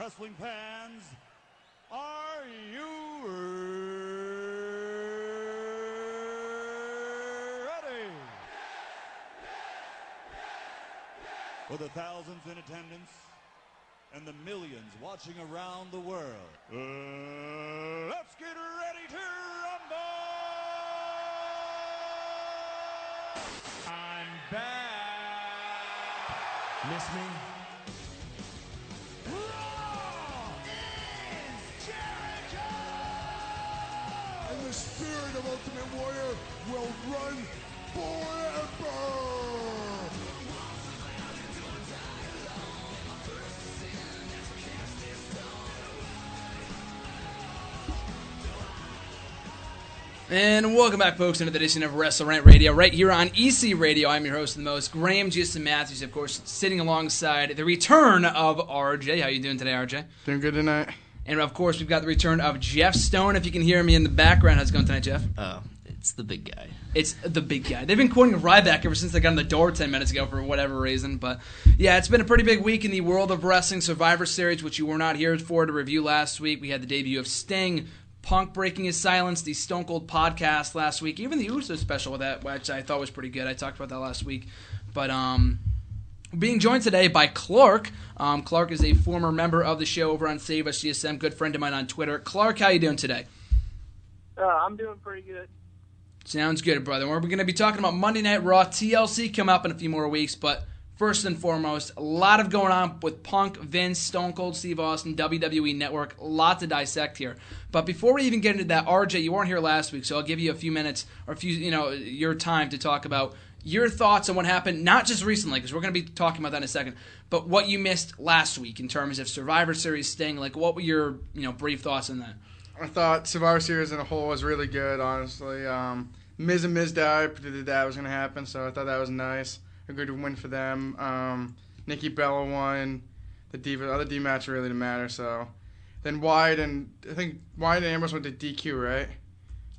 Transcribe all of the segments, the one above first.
wrestling fans, are you ready? For the thousands in attendance and the millions watching around the world, let's get ready to rumble! I'm back. Miss me? And the spirit of Ultimate Warrior will run forever! And welcome back, folks, to another edition of WrestleRant Radio, right here on EC Radio. I'm your host, the most, Graham Jason Matthews, of course, sitting alongside the return of RJ. How you doing today, RJ? Doing good tonight. And, of course, we've got the return of Jeff Stone. If you can hear me in the background, how's it going tonight, Jeff? Oh, it's the big guy. It's the big guy. They've been quoting Ryback ever since they got in the door 10 minutes ago for whatever reason. But, yeah, it's been a pretty big week in the world of wrestling. Survivor Series, which you were not here for to review last week. We had the debut of Sting, Punk breaking his silence, the Stone Cold podcast last week, even the Uso special with that, which I thought was pretty good. I talked about that last week. But being joined today by Clark. Clark is a former member of the show over on Save Us GSM, good friend of mine on Twitter. Clark, how you doing today? I'm doing pretty good. Sounds good, brother. We're going to be talking about Monday Night Raw. TLC come up in a few more weeks, but first and foremost, a lot of going on with Punk, Vince, Stone Cold Steve Austin, WWE Network. A lot to dissect here. But before we even get into that, RJ, you weren't here last week, so I'll give you a few minutes or your time to talk about your thoughts on what happened, not just recently, because we're going to be talking about that in a second, but what you missed last week in terms of Survivor Series Sting. Like, what were your brief thoughts on that? I thought Survivor Series in a whole was really good, honestly. Miz and Miz died, predicted that was going to happen, so I thought that was nice. A good win for them. Nikki Bella won. The other D match really didn't matter, so. Then Wyatt and Ambrose went to DQ, right?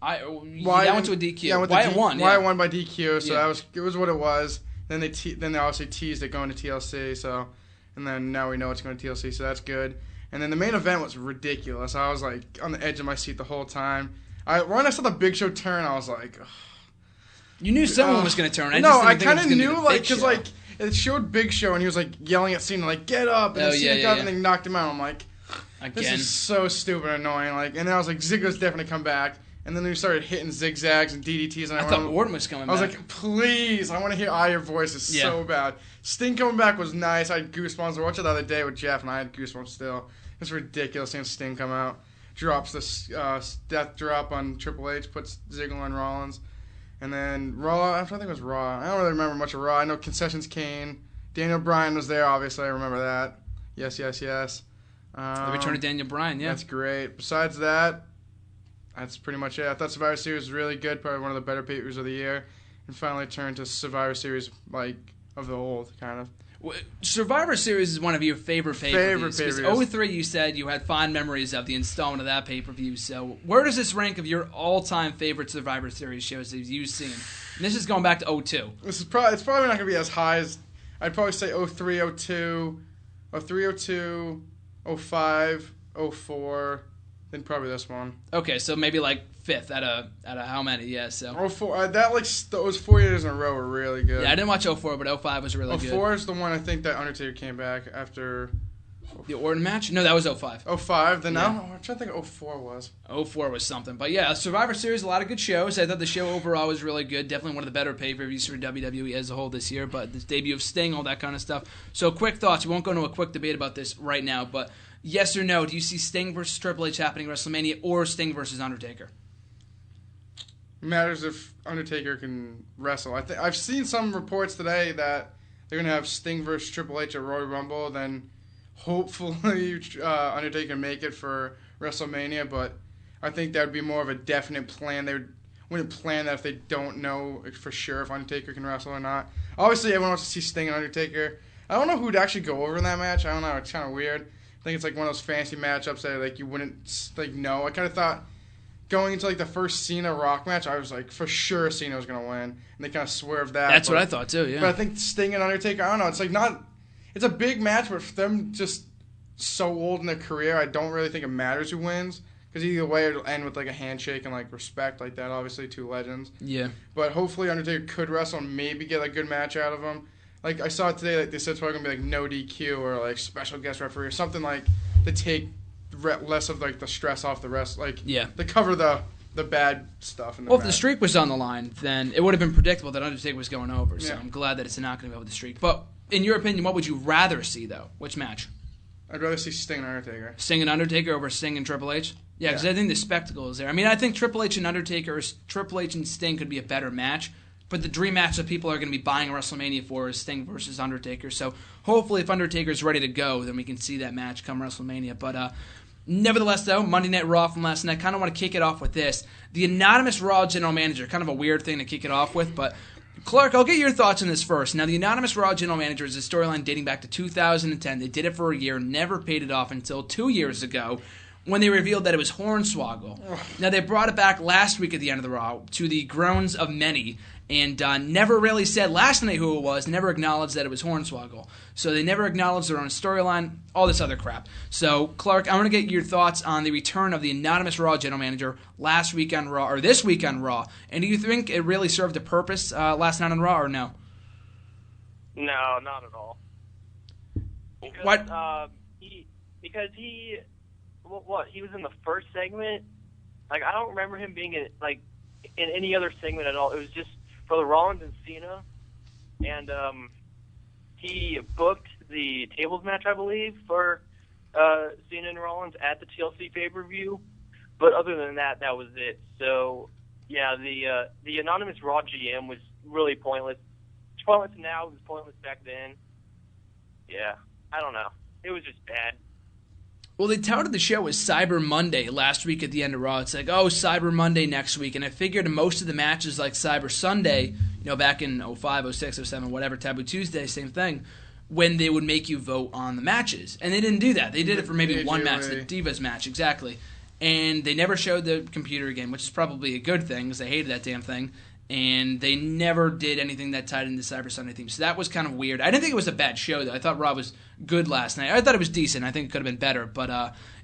Wyatt went to a DQ. Yeah, Wyatt won. Wyatt won by DQ, so it was what it was. Then they obviously teased it going to TLC, so, and then now we know it's going to TLC, so that's good. And then the main event was ridiculous. I was like on the edge of my seat the whole time. When I saw the Big Show turn, I was like, ugh. You knew someone was going to turn. I kind of knew, like, because like it showed Big Show and he was like yelling at Cena, like, get up, and Cena got up and they knocked him out. I'm like, this is so stupid and annoying. Like, and then I was like, Ziggler's definitely come back. And then we started hitting zigzags and DDTs. And I thought Orton was coming back. I was like, please, I want to hear your voices so bad. Sting coming back was nice. I had goosebumps. I watched it the other day with Jeff, and I had goosebumps still. It's ridiculous seeing Sting come out. Drops this death drop on Triple H, puts Ziggler on Rollins. And then Raw, I think it was Raw. I don't really remember much of Raw. I know Concessions Kane. Daniel Bryan was there, obviously. I remember that. Yes. The return of Daniel Bryan, yeah. That's great. Besides that, that's pretty much it. I thought Survivor Series was really good, probably one of the better pay-per-views of the year. And finally turned to Survivor Series, like, of the old, kind of. Survivor Series is one of your favorite pay-per-views. Because 03, you said you had fond memories of the installment of that pay-per-view. So where does this rank of your all-time favorite Survivor Series shows that you've seen? And this is going back to 02. It's probably not going to be as high as, I'd probably say 03, 02, 05, 04, then probably this one. Okay, so maybe like fifth out of how many? Yeah, so 04. Those 4 years in a row were really good. Yeah, I didn't watch 04, but 05 was really good. 04 is the one I think that Undertaker came back after. The Orton match? No, that was 05. 05? Then I'm trying to think 04 was. 04 was something. But yeah, Survivor Series, a lot of good shows. I thought the show overall was really good. Definitely one of the better pay-per-views for WWE as a whole this year. But this debut of Sting, all that kind of stuff. So quick thoughts. We won't go into a quick debate about this right now. But yes or no, do you see Sting versus Triple H happening at WrestleMania or Sting versus Undertaker? Matters if Undertaker can wrestle. I've seen some reports today that they're going to have Sting versus Triple H at Royal Rumble. Then hopefully Undertaker can make it for WrestleMania. But I think that would be more of a definite plan. They wouldn't plan that if they don't know for sure if Undertaker can wrestle or not. Obviously, everyone wants to see Sting and Undertaker. I don't know who would actually go over in that match. I don't know. It's kind of weird. I think it's like one of those fancy matchups that like you wouldn't like know. I kind of thought going into like the first Cena Rock match, I was like for sure Cena was gonna win, and they kind of swerved that. That's what I thought too. Yeah. But I think Sting and Undertaker, I don't know. It's like not. It's a big match, but for them just so old in their career, I don't really think it matters who wins. Because either way, it'll end with like a handshake and like respect like that. Obviously, two legends. Yeah. But hopefully, Undertaker could wrestle and maybe get a good match out of him. Like I saw today, like they said it's probably gonna be like no DQ or like special guest referee or something like to take less of like the stress off the rest. Like to cover the bad stuff. Well, if the streak was on the line, then it would have been predictable that Undertaker was going over. So I'm glad that it's not going to be over the streak. But in your opinion, what would you rather see though? Which match? I'd rather see Sting and Undertaker. Sting and Undertaker over Sting and Triple H? Yeah, because I think the spectacle is there. I mean, I think Triple H and Undertaker, or Triple H and Sting could be a better match. But the dream match that people are going to be buying WrestleMania for is Sting versus Undertaker. So hopefully if Undertaker's ready to go, then we can see that match come WrestleMania. But nevertheless, though, Monday Night Raw from last night, kind of want to kick it off with this. The anonymous Raw general manager, kind of a weird thing to kick it off with, but Clark, I'll get your thoughts on this first. Now, the anonymous Raw general manager is a storyline dating back to 2010. They did it for a year, never paid it off until 2 years ago when they revealed that it was Hornswoggle. Now, they brought it back last week at the end of the Raw to the groans of many, and never really said last night who it was, never acknowledged that it was Hornswoggle. So they never acknowledged their own storyline, all this other crap. So, Clark, I want to get your thoughts on the return of the anonymous Raw general manager last week on Raw, or this week on Raw. And do you think it really served a purpose last night on Raw, or no? No, not at all. Because, What? He was in the first segment. Like, I don't remember him being in any other segment at all. It was just for the Rollins and Cena, and he booked the tables match, I believe, for Cena and Rollins at the TLC pay-per-view. But other than that, that was it. So, yeah, the anonymous Raw GM was really pointless. It's pointless now. It was pointless back then. Yeah, I don't know. It was just bad. Well, they touted the show as Cyber Monday last week at the end of Raw. It's like, oh, Cyber Monday next week. And I figured most of the matches like Cyber Sunday, back in 05, 06, 07, whatever, Taboo Tuesday, same thing, when they would make you vote on the matches. And they didn't do that. They did it for maybe one match, the Divas match, exactly. And they never showed the computer again, which is probably a good thing because I hated that damn thing. And they never did anything that tied into the Cyber Sunday theme. So that was kind of weird. I didn't think it was a bad show, though. I thought Raw was good last night. I thought it was decent. I think it could have been better. But,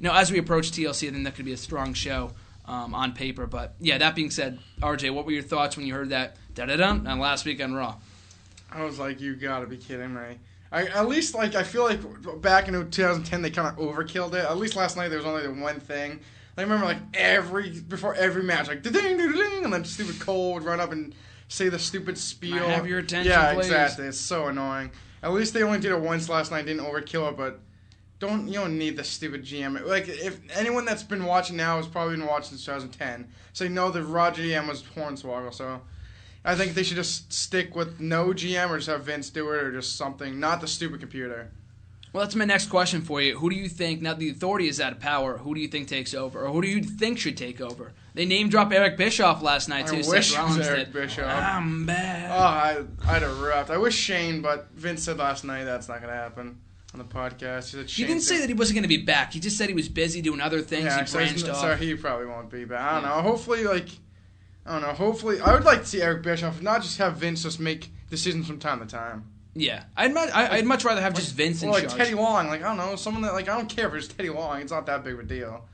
as we approach TLC, I think that could be a strong show on paper. But, yeah, that being said, RJ, what were your thoughts when you heard that da-da-dum on last week on Raw? I was like, you got to be kidding me. I feel like back in 2010, they kind of overkilled it. At least last night, there was only the one thing. I remember, before every match, ding, ding, ding, and then stupid Cole would run up and say the stupid spiel. Can I have your attention, yeah, please? Exactly. It's so annoying. At least they only did it once last night, didn't overkill it, but you don't need the stupid GM. Like, if anyone that's been watching now has probably been watching since 2010, so they know the Raw GM was Hornswoggle, so I think they should just stick with no GM or just have Vince do it or just something, not the stupid computer. Well, that's my next question for you. Who do you think, now the Authority is out of power, who do you think takes over? Or who do you think should take over? They name-dropped Eric Bischoff last night, too. I wish it was Eric did. Bischoff. I'm bad. Oh, I'd have rapped. I wish Shane, but Vince said last night that's not going to happen on the podcast. He didn't say that he wasn't going to be back. He just said he was busy doing other things. Yeah, he branched off. So he probably won't be back. I don't know. Hopefully, I would like to see Eric Bischoff, not just have Vince just make decisions from time to time. Yeah, I'd much rather have just Vince in charge. Like Teddy Long, I don't know, someone that I don't care if it's Teddy Long. It's not that big of a deal.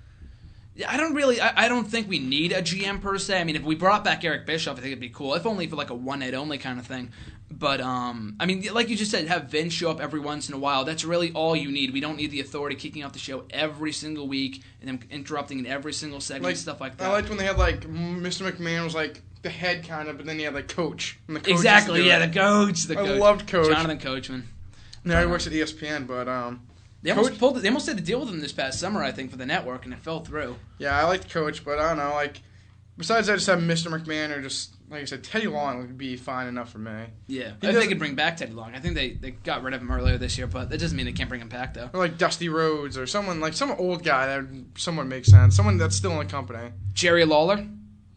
Yeah, I don't think we need a GM per se. I mean, if we brought back Eric Bischoff, I think it'd be cool. If only for like a one night only kind of thing. But like you just said, have Vince show up every once in a while. That's really all you need. We don't need the Authority kicking off the show every single week and then interrupting in every single segment, stuff like that. I liked when they had Mr. McMahon was the head kind of, but then he had Coach. And the coach exactly, yeah, the coach. I loved Coach. Jonathan Coachman. Now he works at ESPN, but they almost had to deal with him this past summer, I think, for the network, and it fell through. Yeah, I liked Coach, but I don't know. Besides that, just have Mr. McMahon or just like I said, Teddy Long would be fine enough for me. Yeah, I think they could bring back Teddy Long. I think they got rid of him earlier this year, but that doesn't mean they can't bring him back though. Or Dusty Rhodes or someone some old guy that somewhat makes sense. Someone that's still in the company. Jerry Lawler.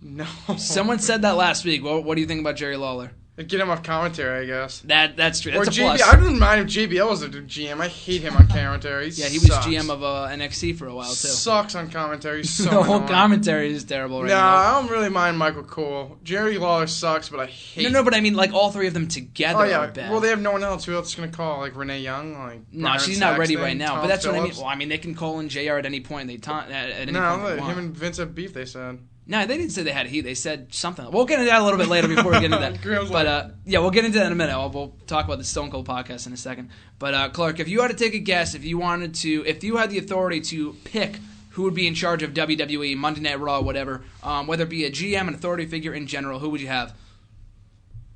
No. Someone said that last week. What do you think about Jerry Lawler? Get him off commentary, I guess. That's true. That's or a JBL. plus. I don't mind if JBL was a GM. I hate him on commentary. He was GM of NXT for a while too. Sucks on commentary. So the whole annoying. commentary is terrible right now. I don't really mind Michael Cole. Jerry Lawler sucks, but I hate. No, but I mean, like all three of them together are bad. Well, they have no one else. Who else is gonna call? Like Renee Young? No, Byron she's not ready Saxton, right now. Tom But that's Phillips. what I mean. Well, I mean, they can call in JR at any point. At any point they want. Him and Vince have beef. They said. No, they didn't say they had heat. They said something. We'll get into that a little bit later before we get into that. But we'll get into that in a minute. We'll talk about the Stone Cold podcast in a second. But Clark, if you had to take a guess, if you had the authority to pick who would be in charge of WWE, Monday Night Raw, whatever, whether it be a GM, an authority figure in general, who would you have?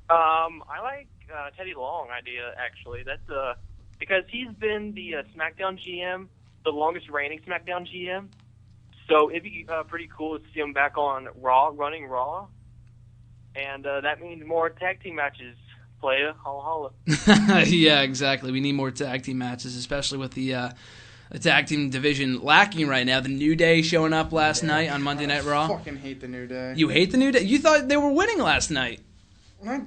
I like Teddy Long idea actually. That's because he's been the SmackDown GM, the longest reigning SmackDown GM. So it'd be pretty cool to see him back on Raw, running Raw, and that means more tag team matches. Playa, holla holla. Yeah, exactly. We need more tag team matches, especially with the tag team division lacking right now. The New Day showing up last night on Monday Night Raw. I fucking hate the New Day. You hate the New Day? You thought they were winning last night.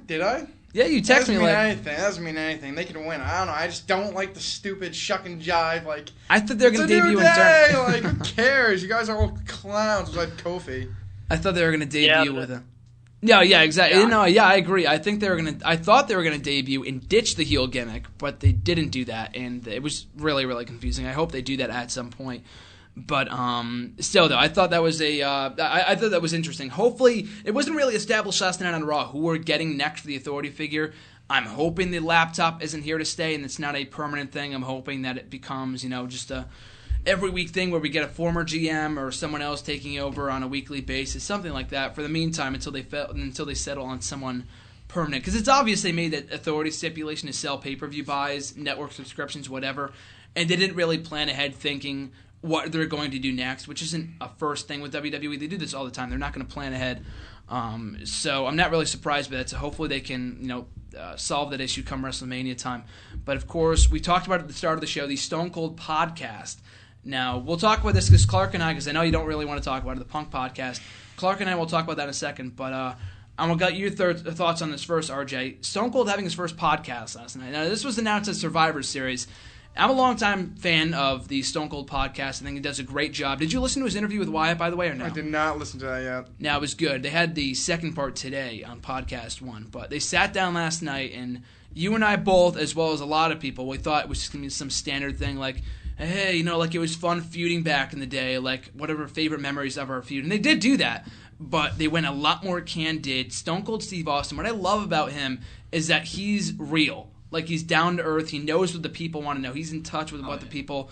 Did I? Yeah, you texted me That doesn't mean anything. They can win. I don't know. I just don't like the stupid shuck and jive. I thought they were going to debut in turn. Who cares? You guys are all clowns besides Kofi. I thought they were going to debut with a... Yeah, exactly. Yeah. No, I agree. I thought they were going to debut and ditch the heel gimmick, but they didn't do that, and it was really, really confusing. I hope they do that at some point. But still, though, I thought that was I thought that was interesting. Hopefully, it wasn't really established last night on Raw who we're getting next for the authority figure. I'm hoping the laptop isn't here to stay and it's not a permanent thing. I'm hoping that it becomes, just a every week thing where we get a former GM or someone else taking over on a weekly basis, something like that. For the meantime, until they settle on someone permanent, because it's obvious they made that authority stipulation to sell pay-per-view buys, network subscriptions, whatever, and they didn't really plan ahead thinking what they're going to do next, which isn't a first thing with WWE. They do this all the time. They're not going to plan ahead. So I'm not really surprised by that. So hopefully they can, solve that issue come WrestleMania time. But of course, we talked about it at the start of the show, the Stone Cold podcast. Now, we'll talk about this because Clark and I, because I know you don't really want to talk about it, the Punk podcast. Clark and I will talk about that in a second. But I'm going to get your thoughts on this first, RJ. Stone Cold having his first podcast last night. Now, this was announced at Survivor Series. I'm a longtime fan of the Stone Cold podcast. I think he does a great job. Did you listen to his interview with Wyatt, by the way, or no? I did not listen to that yet. Now, it was good. They had the second part today on podcast 1, but they sat down last night, and you and I both, as well as a lot of people, we thought it was just going to be some standard thing like, hey, it was fun feuding back in the day, like whatever favorite memories of our feud. And they did do that, but they went a lot more candid. Stone Cold Steve Austin, what I love about him is that he's real. Like, he's down to earth. He knows what the people want to know. He's in touch with what the people,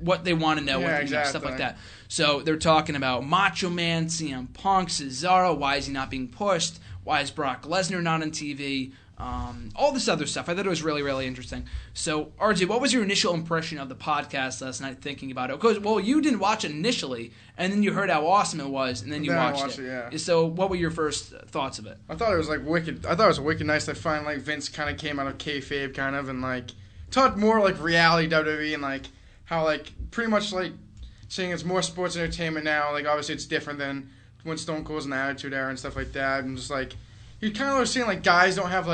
what they want to know, stuff like that. So they're talking about Macho Man, CM Punk, Cesaro. Why is he not being pushed? Why is Brock Lesnar not on TV? All this other stuff. I thought it was really, really interesting. So, RJ, what was your initial impression of the podcast last night thinking about it? Because, you didn't watch it initially, and then you heard how awesome it was, and then you watched it. Yeah. So, what were your first thoughts of it? I thought it was, wicked. I thought it was wicked nice that finally, Vince kind of came out of kayfabe, kind of, and, talked more, reality WWE, and, how, pretty much, saying it's more sports entertainment now. Obviously it's different than when Stone Cold was in the Attitude Era and stuff like that, and just, he kind of was saying, guys don't have,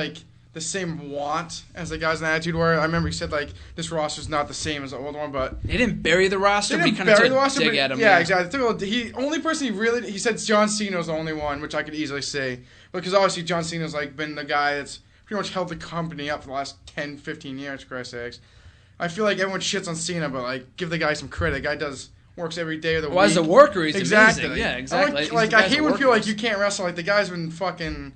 the same want as the guys in the Attitude Era. I remember he said, this roster's not the same as the old one, but... They didn't bury the roster, but he kind of took a dig at him. Yeah, exactly. Only person he said John Cena's the only one, which I could easily say. Because obviously John Cena's, been the guy that's pretty much held the company up for the last 10, 15 years, for Christ's sakes. I feel like everyone shits on Cena, but, give the guy some credit. The guy works every day of the week. As a worker, he's exactly. amazing. Yeah, exactly. I hate when people you can't wrestle. The guy's been fucking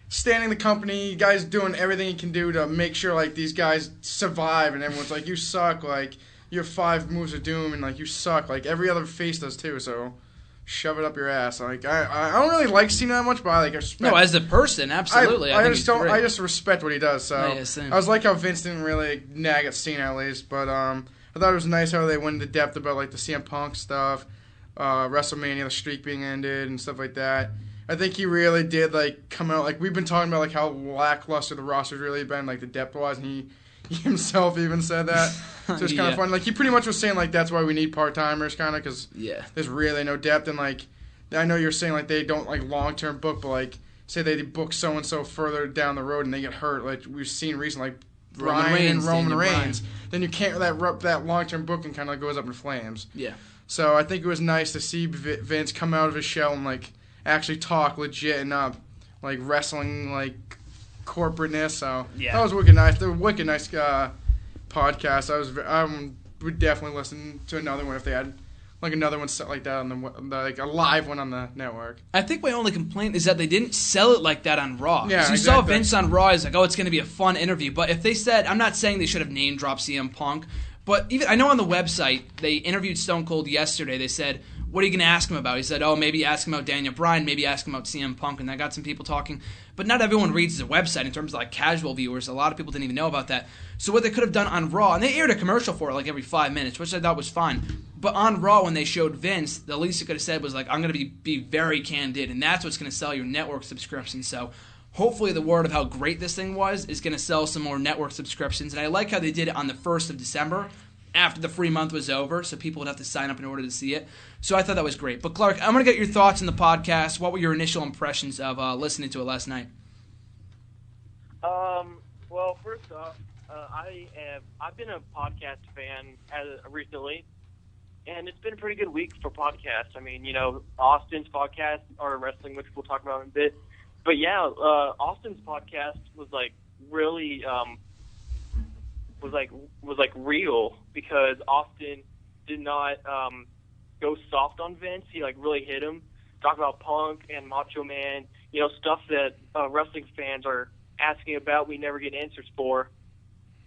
standing the company. Guy's doing everything he can do to make sure these guys survive, and everyone's you suck. You have 5 moves of doom, and you suck. Every other face does too. So shove it up your ass. I don't really like Cena that much, but I respect. No, as a person, absolutely. I just respect what he does. So yeah, I was how Vince didn't really nag at Cena at least, but I thought it was nice how they went into depth about the CM Punk stuff, WrestleMania, the streak being ended, and stuff like that. I think he really did come out we've been talking about how lackluster the roster's really been the depth wise, and he himself even said that. So it's kind of fun. He pretty much was saying that's why we need part timers, kind of, because there's really no depth, and I know you're saying they don't long term book, but say they book so and so further down the road and they get hurt, like we've seen recently, like Roman Bryan Reigns, and Roman Daniel Bryan. Reigns, then you can't that long term booking kind of goes up in flames. Yeah. So I think it was nice to see Vince come out of his shell and like actually talk legit and not like wrestling like corporateness. So Yeah. that was wicked nice. The wicked nice podcast. I would definitely listen to another one if they had like another one set like that on the like a live one on the network. I think my only complaint is that they didn't sell it like that on Raw. Yeah, so you saw Vince on Raw, he's like, oh, it's going to be a fun interview. But if they said, I'm not saying they should have name dropped CM Punk, but even I know on the website, they interviewed Stone Cold yesterday. They said, what are you going to ask him about? He said, oh, maybe ask him about Daniel Bryan, maybe ask him about CM Punk, and that got some people talking. But not everyone reads the website in terms of like casual viewers. A lot of people didn't even know about that. So what they could have done on Raw, and they aired a commercial for it like every 5 minutes, which I thought was fine. But on Raw, when they showed Vince, the least they could have said was like, I'm going to be very candid, and that's what's going to sell your network subscription. So hopefully the word of how great this thing was is going to sell some more network subscriptions. And I like how they did it on the 1st of December, after the free month was over, so people would have to sign up in order to see it. So I thought that was great. But Clark, I'm going to get your thoughts on the podcast. What were your initial impressions of listening to it last night? Well, first off, I've been a podcast fan recently, and it's been a pretty good week for podcasts. I mean, you know, Austin's podcast, or wrestling, which we'll talk about in a bit. But yeah, Austin's podcast was like really was like real, because Austin did not go soft on Vince. He like really hit him, talk about Punk and Macho Man, you know, stuff that wrestling fans are asking about, we never get answers for.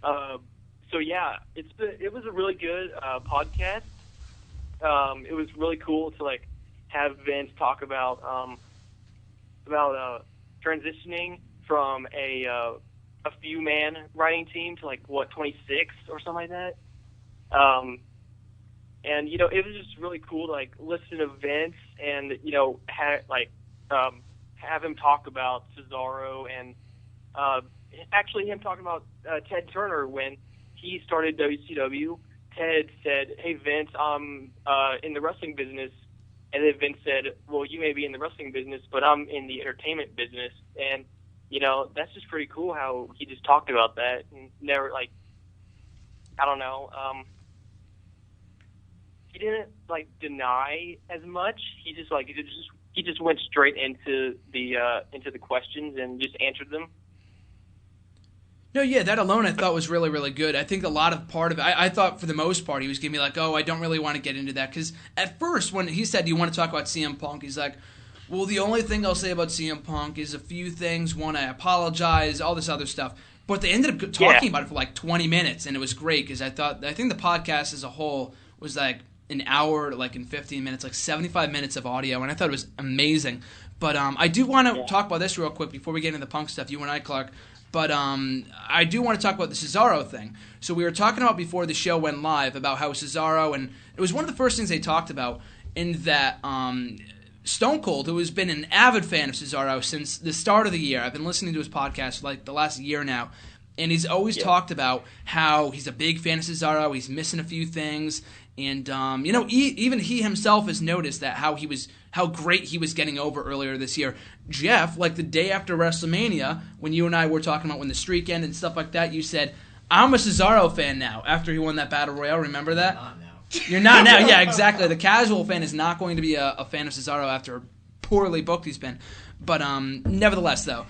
So yeah, it was a really good podcast. It was really cool to like have Vince talk about transitioning from a few man writing team to like 26 or something like that. And you know, it was just really cool to like listen to Vince and you know have him talk about Cesaro and actually him talking about Ted Turner when he started WCW. Ted said, "Hey Vince, I'm in the wrestling business," and then Vince said, "Well, you may be in the wrestling business, but I'm in the entertainment business." And you know, that's just pretty cool how he just talked about that and never like, I don't know, he didn't like deny as much. He just went straight into the questions and just answered them. No, yeah, that alone I thought was really, really good. I think a lot of part of it, I thought for the most part he was giving me like, oh, I don't really want to get into that. Because at first when he said, do you want to talk about CM Punk? He's like, well, the only thing I'll say about CM Punk is a few things. One, I apologize, all this other stuff. But they ended up talking about it for like 20 minutes, and it was great because I think the podcast as a whole was like an hour, like in 15 minutes, like 75 minutes of audio, and I thought it was amazing. But I do want to talk about this real quick before we get into the Punk stuff, you and I, Clark. But I do want to talk about the Cesaro thing. So we were talking about before the show went live about how Cesaro, and it was one of the first things they talked about in that Stone Cold, who has been an avid fan of Cesaro since the start of the year. I've been listening to his podcast for like the last year now, and he's always talked about how he's a big fan of Cesaro, he's missing a few things, and you know, even he himself has noticed that how great he was getting over earlier this year. Jeff, like the day after WrestleMania, when you and I were talking about when the streak ended and stuff like that, you said, I'm a Cesaro fan now after he won that Battle Royale. Remember that? Not now. You're not now. Yeah, exactly. The casual fan is not going to be a fan of Cesaro after poorly booked he's been. But nevertheless, though,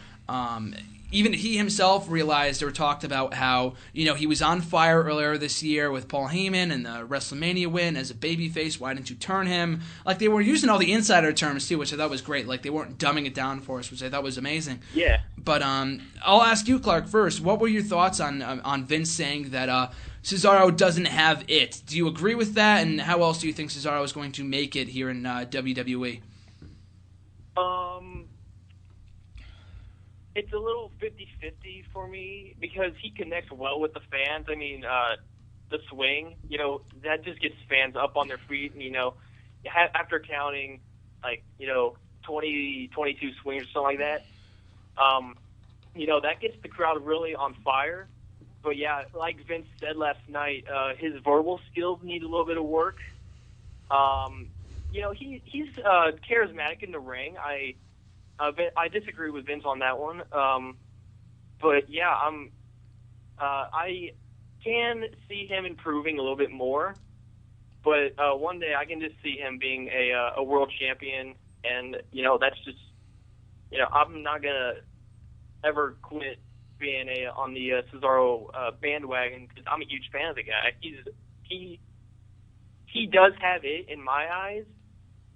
even he himself realized or talked about how, you know, he was on fire earlier this year with Paul Heyman and the WrestleMania win as a babyface. Why didn't you turn him? Like, they were using all the insider terms, too, which I thought was great. Like, they weren't dumbing it down for us, which I thought was amazing. Yeah. But I'll ask you, Clark, first. What were your thoughts on Vince saying that Cesaro doesn't have it? Do you agree with that? And how else do you think Cesaro is going to make it here in WWE? It's a little 50-50 for me because he connects well with the fans. I mean, the swing, you know, that just gets fans up on their feet. And, you know, after counting, like, you know, 20, 22 swings or something like that, you know, that gets the crowd really on fire. But, yeah, like Vince said last night, his verbal skills need a little bit of work. You know, he's charismatic in the ring. I disagree with Vince on that one. But yeah, I can see him improving a little bit more. But one day I can just see him being a world champion, and that's just I'm not gonna ever quit being on the Cesaro bandwagon because I'm a huge fan of the guy. He does have it in my eyes,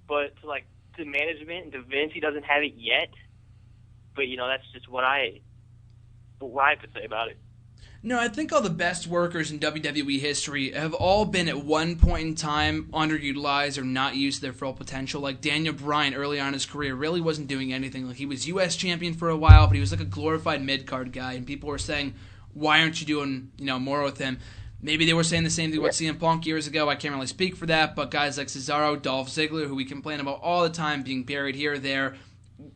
but to management and to Vince, he doesn't have it yet. But that's just what I have to say about it. No, I think all the best workers in WWE history have all been at one point in time underutilized or not used to their full potential. Like Daniel Bryan early on in his career really wasn't doing anything. Like he was U.S. champion for a while, but he was like a glorified mid-card guy, and people were saying, why aren't you doing more with him? Maybe they were saying the same thing about CM Punk years ago. I can't really speak for that, but guys like Cesaro, Dolph Ziggler, who we complain about all the time being buried here or there,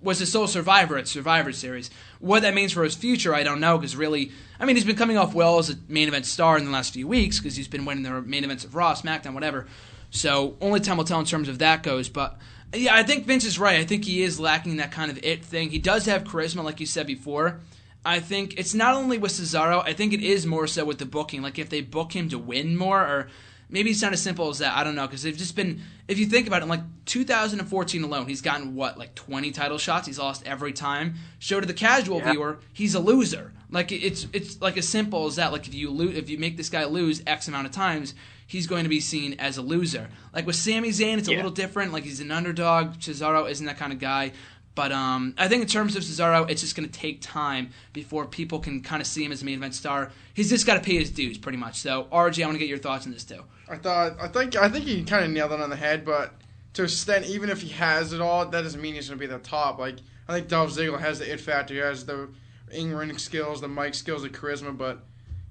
was the sole survivor at Survivor Series. What that means for his future, I don't know, because really, he's been coming off well as a main event star in the last few weeks, because he's been winning the main events of Raw, SmackDown, whatever. So only time will tell in terms of that goes. But yeah, I think Vince is right. I think he is lacking that kind of it thing. He does have charisma, like you said before. I think it's not only with Cesaro, I think it is more so with the booking. Like if they book him to win more, or maybe it's not as simple as that. I don't know, because they've just been, if you think about it, in 2014 alone, he's gotten 20 title shots. He's lost every time. Show to the casual viewer, he's a loser. It's like as simple as that. Like if you make this guy lose X amount of times, he's going to be seen as a loser. Like with Sami Zayn, it's a little different. Like he's an underdog. Cesaro isn't that kind of guy. But I think in terms of Cesaro, it's just going to take time before people can kind of see him as a main event star. He's just got to pay his dues, pretty much. So, RJ, I want to get your thoughts on this too. I think he kind of nailed it on the head, but to an extent, even if he has it all, that doesn't mean he's going to be at the top. I think Dolph Ziggler has the it factor. He has the in-ring skills, the mic skills, the charisma, but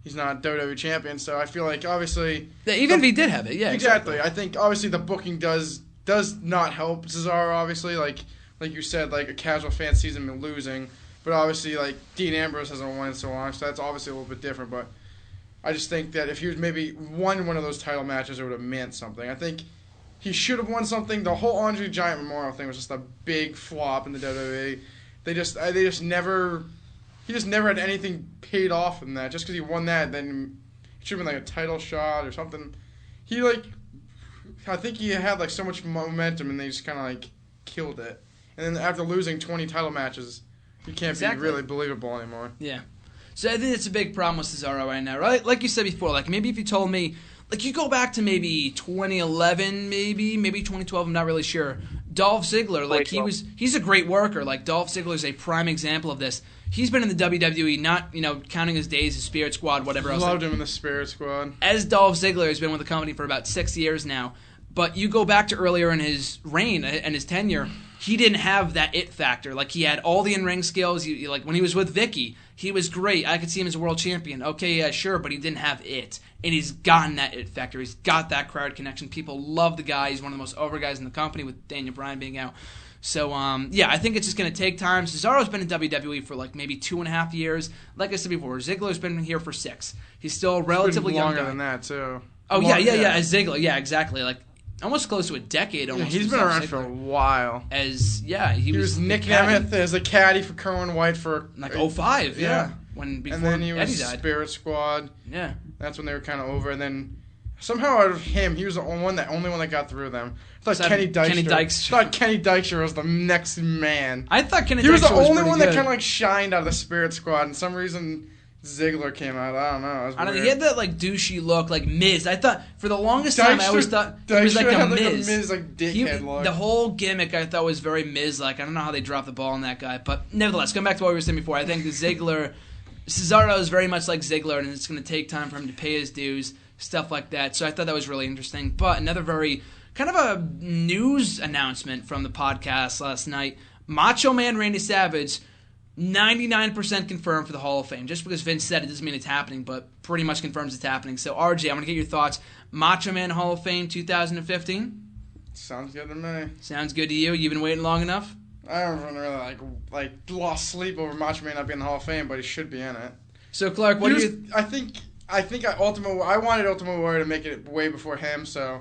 he's not WWE champion. So I feel like obviously, even if he did have it, exactly. I think obviously the booking does not help Cesaro. Obviously, like you said, a casual fan sees him losing, but obviously, Dean Ambrose hasn't won in so long, so that's obviously a little bit different, but I just think that if he was maybe won one of those title matches, it would have meant something. I think he should have won something. The whole Andre Giant Memorial thing was just a big flop in the WWE. He just never had anything paid off from that. Just because he won that, then it should have been a title shot or something. I think he had so much momentum, and they just kind of killed it. And then after losing 20 title matches, you can't be really believable anymore. Yeah. So I think it's a big problem with Cesaro right now, right? Like you said before, maybe if you told me, you go back to maybe 2011, maybe 2012, I'm not really sure. Dolph Ziggler, he's a great worker. Dolph Ziggler is a prime example of this. He's been in the WWE, not, counting his days, his Spirit Squad, whatever else. Loved him in the Spirit Squad. As Dolph Ziggler has been with the company for about 6 years now. But you go back to earlier in his reign and his tenure, he didn't have that it factor. He had all the in-ring skills. When he was with Vicky, he was great. I could see him as a world champion. Okay, yeah, sure, but he didn't have it. And he's gotten that it factor. He's got that crowd connection. People love the guy. He's one of the most over guys in the company with Daniel Bryan being out. So, yeah, I think it's just going to take time. Cesaro's been in WWE for maybe 2.5 years. Like I said before, Ziggler's been here for 6. He's still relatively young. Longer than that, too. Oh, yeah, as Ziggler. Yeah, exactly. Almost close to a decade. Almost. Yeah, he's been around for a while. He was Nick Nemeth as a caddy for Kerwin White for 05. Yeah. And then he was Eddie died. Spirit Squad. Yeah. That's when they were kind of over. And then somehow out of him, he was the only one that got through them. I thought Kenny Dykstra was the next man. I thought Kenny Dykstra was He was the only one that kind of shined out of the Spirit Squad. And some reason Ziggler came out. I don't know. He had that douchey look, Miz. I thought for the longest time I always thought he was like a Miz. Dickhead look. The whole gimmick I thought was very Miz-like. I don't know how they dropped the ball on that guy, but nevertheless, going back to what we were saying before, I think Cesaro is very much like Ziggler, and it's going to take time for him to pay his dues, stuff like that. So I thought that was really interesting. But another very kind of a news announcement from the podcast last night: Macho Man Randy Savage. 99% confirmed for the Hall of Fame. Just because Vince said it doesn't mean it's happening, but pretty much confirms it's happening. So, RJ, I'm going to get your thoughts. Macho Man Hall of Fame 2015? Sounds good to me. Sounds good to you? You've been waiting long enough? I haven't really lost sleep over Macho Man not being in the Hall of Fame, but he should be in it. So, Clark, what do you... I wanted Ultimate Warrior to make it way before him, so...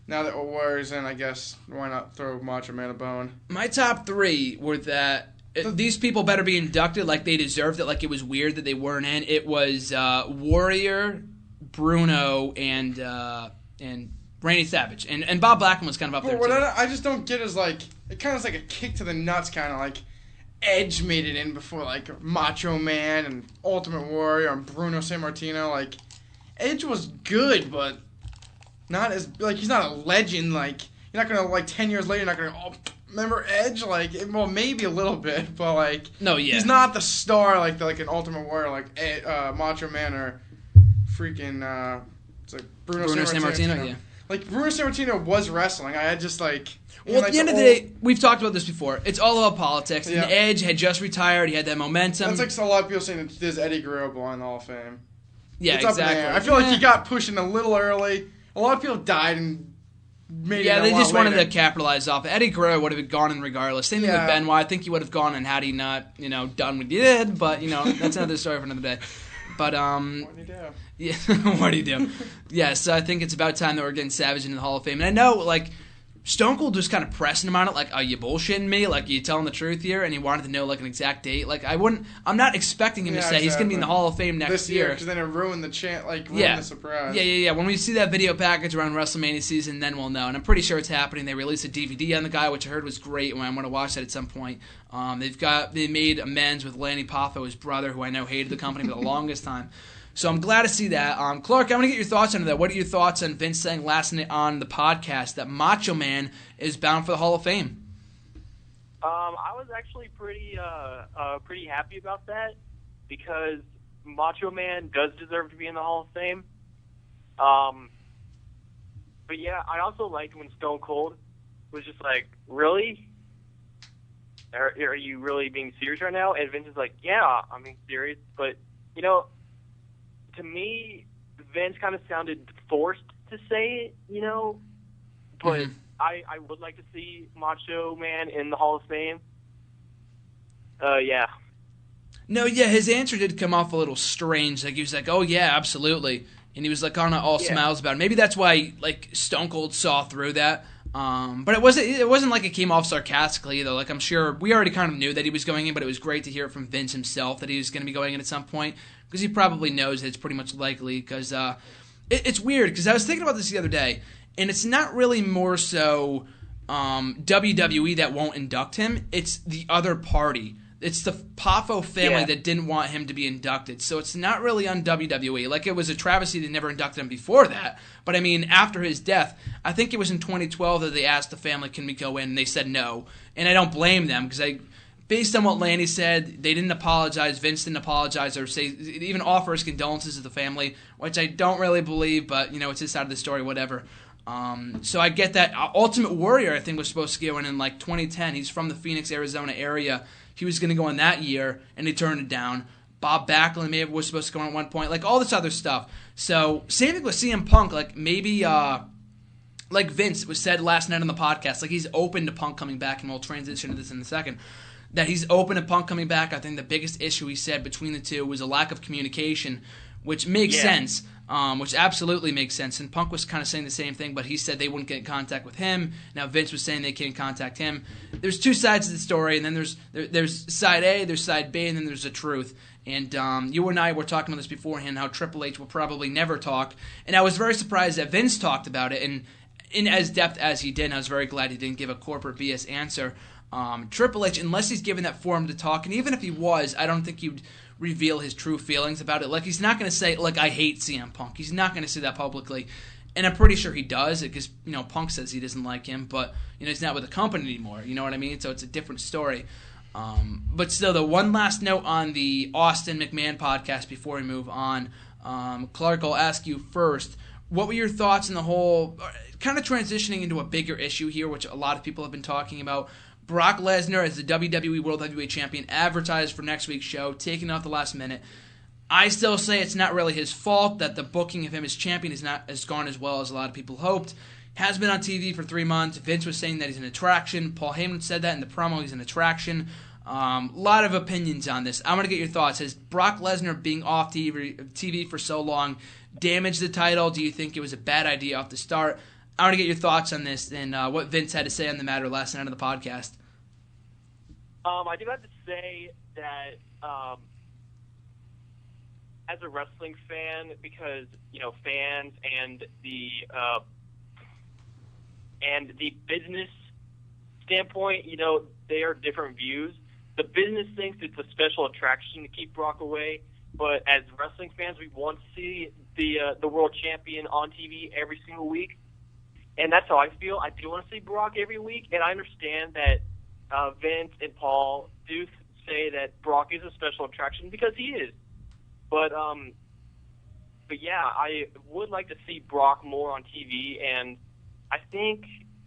Now that Warrior's in, I guess, why not throw Macho Man a bone? My top 3 were that these people better be inducted like they deserved it. Like it was weird that they weren't in. It was Warrior, Bruno, and Randy Savage, and Bob Blackman was kind of up there What too. I just don't get is like it kind of is like a kick to the nuts, kind of like Edge made it in before like Macho Man and Ultimate Warrior and Bruno Sammartino. Like Edge was good, but not as like he's not a legend. Like you're not gonna like 10 years later, you're not gonna remember Edge. Like well, maybe a little bit, but like no, yeah, he's not the star like an Ultimate Warrior like Macho Man or freaking it's like Bruno Sammartino. Yeah. Like Bruno Sammartino was wrestling. I had just like. Well, at the end of the day, we've talked about this before. It's all about politics. Yeah. And Edge had just retired. He had that momentum. That's like a lot of people saying that there's Eddie Guerrero belong in the Hall of Fame. Yeah, it's exactly. I feel like he got pushing a little early. A lot of people died and made it they just wanted later. to capitalize off it. Eddie Guerrero would have gone in regardless. Same thing with Benoit. I think he would have gone in had he not, done what he did. But, that's another story for another day. But, what do you do? Yeah, what do you do? Yeah, so I think it's about time that we're getting Savage into the Hall of Fame. And I know, like, Stone Cold was kind of pressing him on it, like, are you bullshitting me? Like, are you telling the truth here? And he wanted to know, like, an exact date. Like, I'm not expecting him to say he's going to be in the Hall of Fame next year. Because then it ruined the the surprise. Yeah. When we see that video package around WrestleMania season, then we'll know. And I'm pretty sure it's happening. They released a DVD on the guy, which I heard was great, and I'm going to watch that at some point. They made amends with Lanny Poffo, his brother, who I know hated the company for the longest time. So I'm glad to see that. Clark, I want to get your thoughts on that. What are your thoughts on Vince saying last night on the podcast that Macho Man is bound for the Hall of Fame? I was actually pretty happy about that because Macho Man does deserve to be in the Hall of Fame. But yeah, I also liked when Stone Cold was just like, really? Are you really being serious right now? And Vince is like, yeah, I'm being serious. But, to me, Vince kind of sounded forced to say it, but I would like to see Macho Man in the Hall of Fame. Yeah. No, yeah, his answer did come off a little strange. Like, he was like, oh, yeah, absolutely. And he was, like, on all smiles about it. Maybe that's why, like, Stone Cold saw through that. But it wasn't like it came off sarcastically, either. Like, I'm sure we already kind of knew that he was going in, but it was great to hear it from Vince himself that he was going to be going in at some point. Because he probably knows that it's pretty much likely. Because it's weird. Because I was thinking about this the other day, and it's not really more so WWE that won't induct him. It's the other party. It's the Poffo family that didn't want him to be inducted. So it's not really on WWE. Like, it was a travesty they never inducted him before that. But, I mean, after his death, I think it was in 2012 that they asked the family, can we go in? And they said no. And I don't blame them because based on what Lanny said, they didn't apologize. Vince didn't apologize or even offer his condolences to the family, which I don't really believe, but, it's his side of the story, whatever. So I get that. Ultimate Warrior, I think, was supposed to go in like 2010. He's from the Phoenix, Arizona area. He was going to go in that year, and he turned it down. Bob Backlund maybe was supposed to go in at one point. Like, all this other stuff. So, same thing with CM Punk. Like, maybe, like Vince was said last night on the podcast, like, he's open to Punk coming back, and we'll transition to this in a second, that he's open to Punk coming back. I think the biggest issue he said between the two was a lack of communication, which makes sense. Which absolutely makes sense. And Punk was kind of saying the same thing, but he said they wouldn't get in contact with him. Now Vince was saying they can't contact him. There's two sides to the story, and then there's side A, there's side B, and then there's the truth. And you and I were talking about this beforehand, how Triple H will probably never talk. And I was very surprised that Vince talked about it, and in as depth as he did, and I was very glad he didn't give a corporate BS answer. Triple H, unless he's given that forum to talk, and even if he was, I don't think he'd reveal his true feelings about it. Like, he's not going to say, like, I hate CM Punk. He's not going to say that publicly. And I'm pretty sure he does, because, Punk says he doesn't like him, but, he's not with the company anymore. You know what I mean? So it's a different story. But still, the one last note on the Austin McMahon podcast before we move on. Clark, I'll ask you first. What were your thoughts on the whole, kind of transitioning into a bigger issue here, which a lot of people have been talking about? Brock Lesnar as the WWE World Heavyweight Champion advertised for next week's show, taken off the last minute. I still say it's not really his fault that the booking of him as champion has gone as well as a lot of people hoped. Has been on TV for 3 months. Vince was saying that he's an attraction. Paul Heyman said that in the promo, he's an attraction. A lot of opinions on this. I want to get your thoughts. Has Brock Lesnar being off TV for so long damaged the title? Do you think it was a bad idea off the start? I want to get your thoughts on this and what Vince had to say on the matter last night on the podcast. I do have to say that as a wrestling fan, because fans and the business standpoint, they are different views. The business thinks it's a special attraction to keep Brock away, but as wrestling fans, we want to see the world champion on TV every single week, and that's how I feel. I do want to see Brock every week, and I understand that Vince and Paul do say that Brock is a special attraction because he is. But yeah, I would like to see Brock more on TV, and I think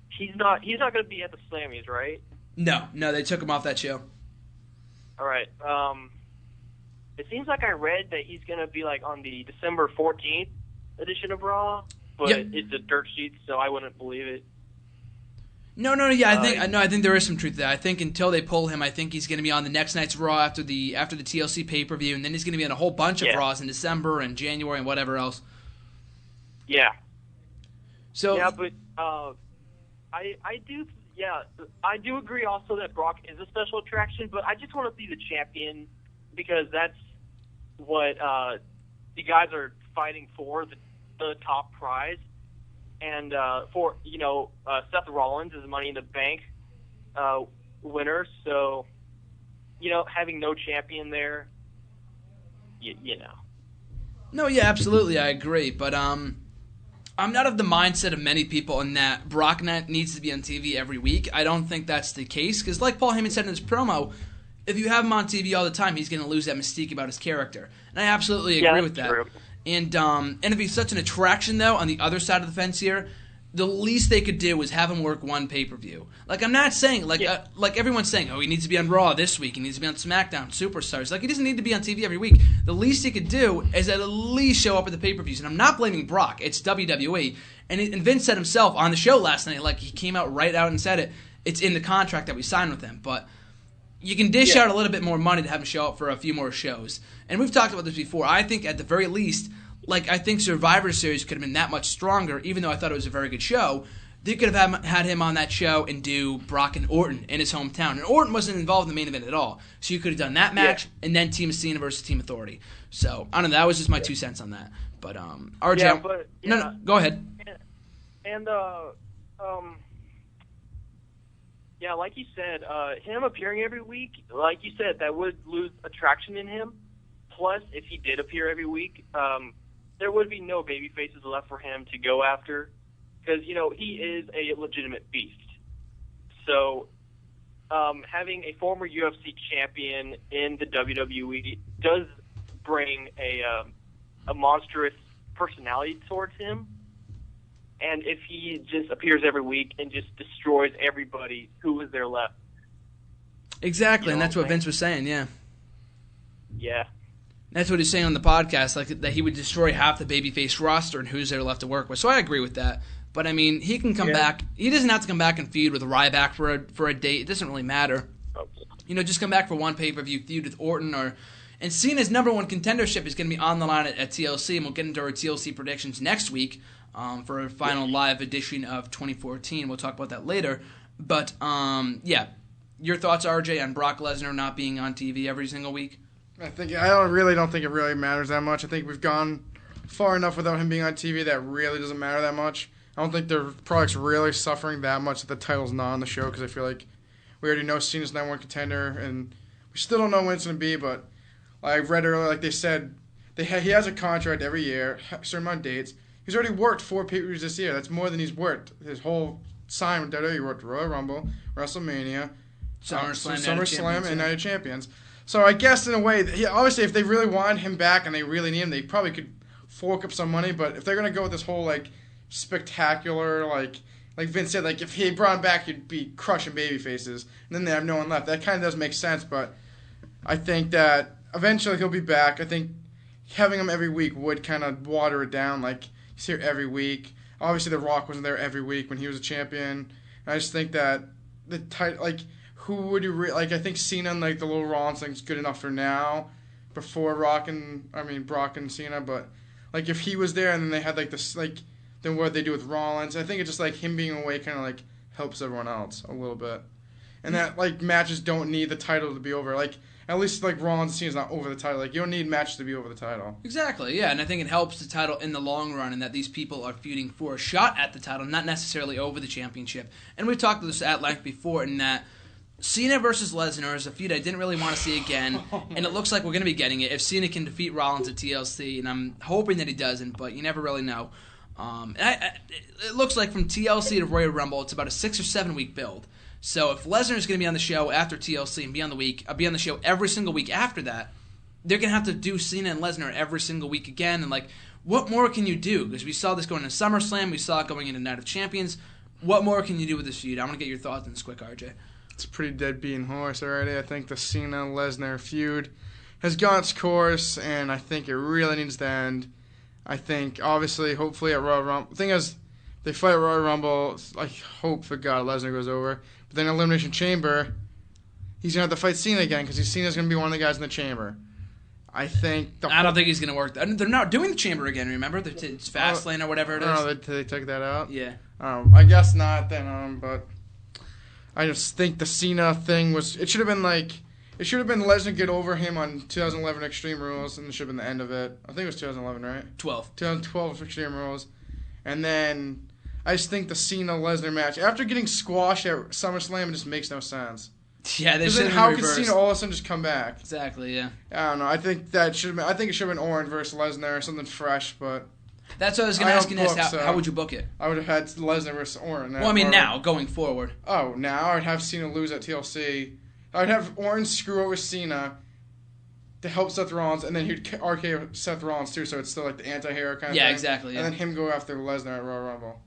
he's not going to be at the Slammies, right? No, they took him off that show. All right. It seems like I read that he's going to be like on the December 14th edition of Raw, but It's a dirt sheet, so I wouldn't believe it. No, yeah, I think there is some truth to that. I think until they pull him, I think he's going to be on the next night's Raw after the TLC pay-per-view, and then he's going to be on a whole bunch of Raws in December and January and whatever else. Yeah. So yeah, but I do agree also that Brock is a special attraction, but I just want to see the champion because that's what the guys are fighting for, the top prize. And for Seth Rollins is Money in the Bank winner, so having no champion there, you know. No, yeah, absolutely, I agree. But I'm not of the mindset of many people in that Brock needs to be on TV every week. I don't think that's the case because, like Paul Heyman said in his promo, if you have him on TV all the time, he's going to lose that mystique about his character, and I absolutely agree with that. True. And if he's such an attraction, though, on the other side of the fence here, the least they could do is have him work one pay-per-view. Like, I'm not saying, like everyone's saying, he needs to be on Raw this week, he needs to be on SmackDown, Superstars. Like, he doesn't need to be on TV every week. The least he could do is at least show up at the pay-per-views. And I'm not blaming Brock. It's WWE. And Vince said himself on the show last night, like, he came out and said it. It's in the contract that we signed with him. But you can dish out a little bit more money to have him show up for a few more shows. And we've talked about this before. I think at the very least, I think Survivor Series could have been that much stronger, even though I thought it was a very good show. They could have had him on that show and do Brock and Orton in his hometown. And Orton wasn't involved in the main event at all. So you could have done that match and then Team Cena versus Team Authority. So, I don't know. That was just my 2 cents on that. But, RJ. No, go ahead. And like you said, him appearing every week, like you said, that would lose attraction in him. Plus, if he did appear every week, there would be no baby faces left for him to go after because, he is a legitimate beast. So having a former UFC champion in the WWE does bring a monstrous personality towards him. And if he just appears every week and just destroys everybody, who is there left? Exactly, and that's what Vince was saying, yeah. Yeah. That's what he's saying on the podcast, like that he would destroy half the babyface roster and who's there left to work with. So I agree with that. But, I mean, he can come back. He doesn't have to come back and feud with Ryback for a date. It doesn't really matter. Just come back for one pay-per-view feud with Orton. And Cena's number one contendership is going to be on the line at TLC, and we'll get into our TLC predictions next week for a final live edition of 2014. We'll talk about that later. But, your thoughts, RJ, on Brock Lesnar not being on TV every single week? I really don't think it really matters that much. I think we've gone far enough without him being on TV that really doesn't matter that much. I don't think their product's really suffering that much that the title's not on the show because I feel like we already know Cena's number one contender and we still don't know when it's going to be, but I read earlier, like they said, he has a contract every year, a certain amount of dates. He's already worked 4 pay-per-views this year. That's more than he's worked his whole time with WWE. He worked Royal Rumble, WrestleMania, SummerSlam, and Night of Champions. So I guess in a way, obviously if they really wanted him back and they really need him, they probably could fork up some money. But if they're going to go with this whole spectacular, like Vince said, if he brought him back, he'd be crushing baby faces. And then they have no one left. That kind of does make sense, but I think that eventually he'll be back. I think having him every week would kind of water it down. He's here every week. Obviously, The Rock wasn't there every week when he was a champion. And I just think that the title, who would you I think Cena and the little Rollins thing's good enough for now, before Brock and Cena. But if he was there and then they had this then what they do with Rollins, I think it's just him being away kind of helps everyone else a little bit. and that like matches don't need the title to be over. Like at least like Rollins and Cena's not over the title. Like you don't need matches to be over the title. Exactly, yeah, and I think it helps the title in the long run, and that these people are feuding for a shot at the title, not necessarily over the championship. And we've talked about this at length before, in that Cena versus Lesnar is a feud I didn't really want to see again, and it looks like we're going to be getting it if Cena can defeat Rollins at TLC, and I'm hoping that he doesn't, but you never really know. It looks like from TLC to Royal Rumble, it's about a 6 or 7 week build. So if Lesnar is going to be on the show after TLC and be on the show every single week after that, they're going to have to do Cena and Lesnar every single week again, and like, what more can you do? Because we saw this going into SummerSlam, we saw it going into Night of Champions. What more can you do with this feud? I want to get your thoughts on this quick, RJ. It's a pretty dead beaten horse already. I think the Cena-Lesnar feud has gone its course, and I think it really needs to end. I think, obviously, hopefully at Royal Rumble. The thing is, they fight at Royal Rumble. I hope for God Lesnar goes over. But then Elimination Chamber, he's going to have to fight Cena again because Cena's going to be one of the guys in the Chamber. I don't think he's going to work. They're not doing the Chamber again, remember? It's Fastlane or whatever it is. Oh, they took that out? Yeah. I guess not then, but I just think the Cena thing it should have been Lesnar get over him on 2011 Extreme Rules, and it should have been the end of it. I think it was 2011, right? 2012 Extreme Rules. And then I just think the Cena-Lesnar match, after getting squashed at SummerSlam, it just makes no sense. Yeah, they should have how reversed. could Cena all of a sudden just come back? Exactly, yeah. I don't know. I think it should have been Orton versus Lesnar or something fresh, but that's what I was going to ask you next. How would you book it? I would have had Lesnar versus Orton. Well, I mean, now, going forward. Oh, now I'd have Cena lose at TLC. I'd have Orton screw over Cena to help Seth Rollins, and then he'd RKO Seth Rollins too, so it's still like the anti-hero kind of thing. Yeah, exactly. Yeah. And then him go after Lesnar at Royal Rumble.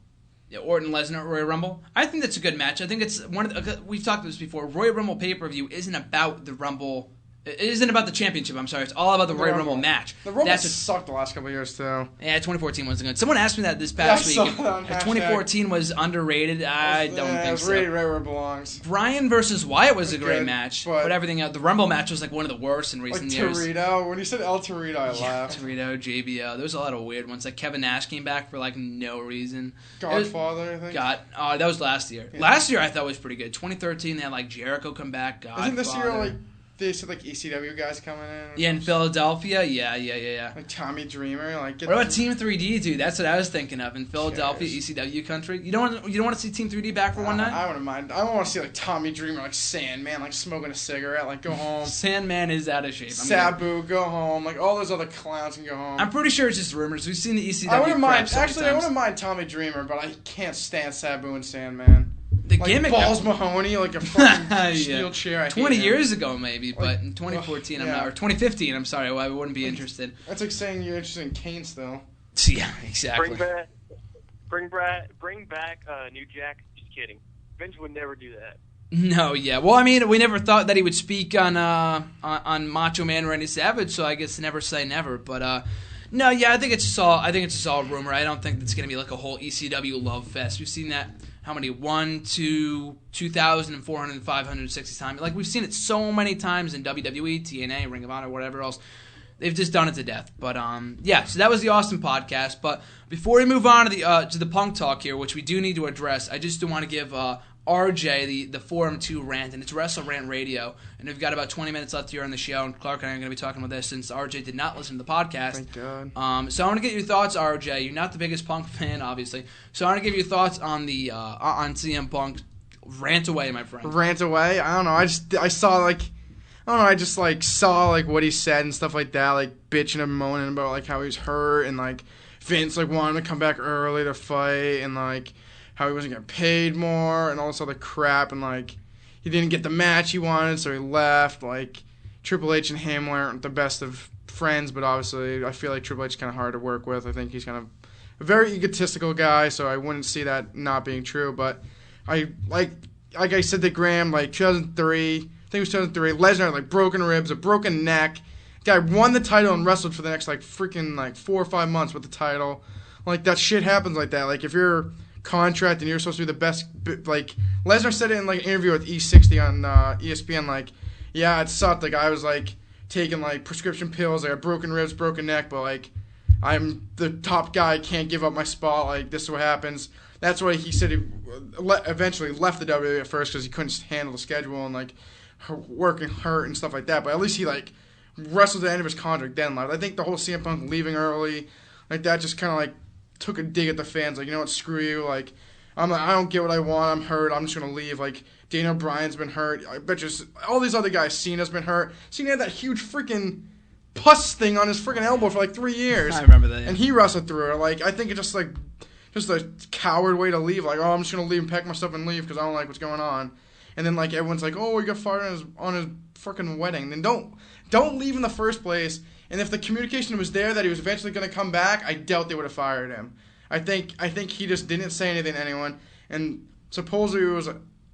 Yeah, Orton Lesnar at Royal Rumble. I think that's a good match. I think it's we've talked about this before. Royal Rumble pay-per-view isn't about the Rumble. It isn't about the championship, I'm sorry. It's all about the Royal Rumble match. The Rumble sucked the last couple of years, too. Yeah, 2014 wasn't good. Someone asked me that this past week. If 2014 was underrated, I don't think so. It was rated right where it belongs. Bryan versus Wyatt was a great match, but everything else, the Rumble match was like one of the worst in recent years. Torito. When you said El Torito, I laughed. Torito, JBL. There was a lot of weird ones. Like Kevin Nash came back for like no reason. Godfather, I think. That was last year. Yeah. Last year I thought was pretty good. 2013 they had like Jericho come back. Godfather. Isn't this year like they said like ECW guys coming in? Yeah, in Philadelphia. Yeah. Like Tommy Dreamer. What about Team 3D, dude? That's what I was thinking of in Philadelphia, ECW country. You don't want to see Team 3D back for one night? I wouldn't mind. I don't want to see like Tommy Dreamer, like Sandman, like smoking a cigarette, like go home. Sandman is out of shape. Sabu, go home. Like all those other clowns can go home. I'm pretty sure it's just rumors. We've seen the ECW. I wouldn't mind. Actually, I wouldn't mind Tommy Dreamer, but I can't stand Sabu and Sandman. The gimmick, Balls Mahoney, like a fucking steel chair. 20 years ago, maybe, but in 2014, or 2015, I'm sorry, I wouldn't be interested. That's like saying you're interested in Kane still. Yeah, exactly. Bring back New Jack. Just kidding. Vince would never do that. No, yeah. Well, I mean, we never thought that he would speak on Macho Man Randy Savage, so I guess never say never. But no, yeah, I think it's just all rumor. I don't think it's gonna be like a whole ECW love fest. We've seen that. How many? 1, 2, 2,400, 560 times. Like, we've seen it so many times in WWE, TNA, Ring of Honor, whatever else. They've just done it to death. But, yeah, so that was the Austin podcast. But before we move on to the Punk talk here, which we do need to address, I just do want to give RJ the Forum 2 rant, and it's WrestleRant Radio. And we've got about 20 minutes left here on the show, and Clark and I are going to be talking about this since RJ did not listen to the podcast. Thank God. So I want to get your thoughts, RJ. You're not the biggest Punk fan, obviously. So I want to give you thoughts on the on CM Punk. Rant away, my friend. Rant away? I don't know. I saw what he said and stuff like that, like bitching and moaning about like how he was hurt and like Vince like wanted to come back early to fight and like how he wasn't getting paid more and all this other crap and like he didn't get the match he wanted so he left. Like Triple H and him weren't the best of friends, but obviously I feel like Triple H is kind of hard to work with. I think he's kind of a very egotistical guy, so I wouldn't see that not being true. But I like I said to Graham, like 2003, I think it was 2003, Lesnar had like broken ribs, a broken neck. Guy won the title and wrestled for the next like freaking like 4 or 5 months with the title. Like that shit happens like that. Like if you're contract and you're supposed to be the best, like Lesnar said it in like an interview with E60 on ESPN, like yeah, it sucked. Like I was like taking like prescription pills, I had broken ribs, broken neck, but like I'm the top guy, I can't give up my spot, like this is what happens. that's why he said he eventually left the WWE at first because he couldn't handle the schedule and like working hurt and stuff like that. But at least he like wrestled the end of his contract then left. I think the whole CM Punk leaving early like that just kind of like took a dig at the fans. Like, you know what, screw you. Like, I don't get what I want. I'm hurt. I'm just gonna leave. Like, Daniel Bryan's been hurt. I bet you all these other guys. Cena's been hurt. Cena had that huge freaking pus thing on his freaking elbow for like 3 years. I remember that. Yeah. And he wrestled through it. Like, I think it's just a coward way to leave. Like, oh, I'm just gonna leave and pack my stuff and leave because I don't like what's going on. And then like everyone's like, oh, he got fired on his freaking wedding. Then don't leave in the first place. And if the communication was there that he was eventually gonna come back, I doubt they would have fired him. I think he just didn't say anything to anyone. And supposedly it was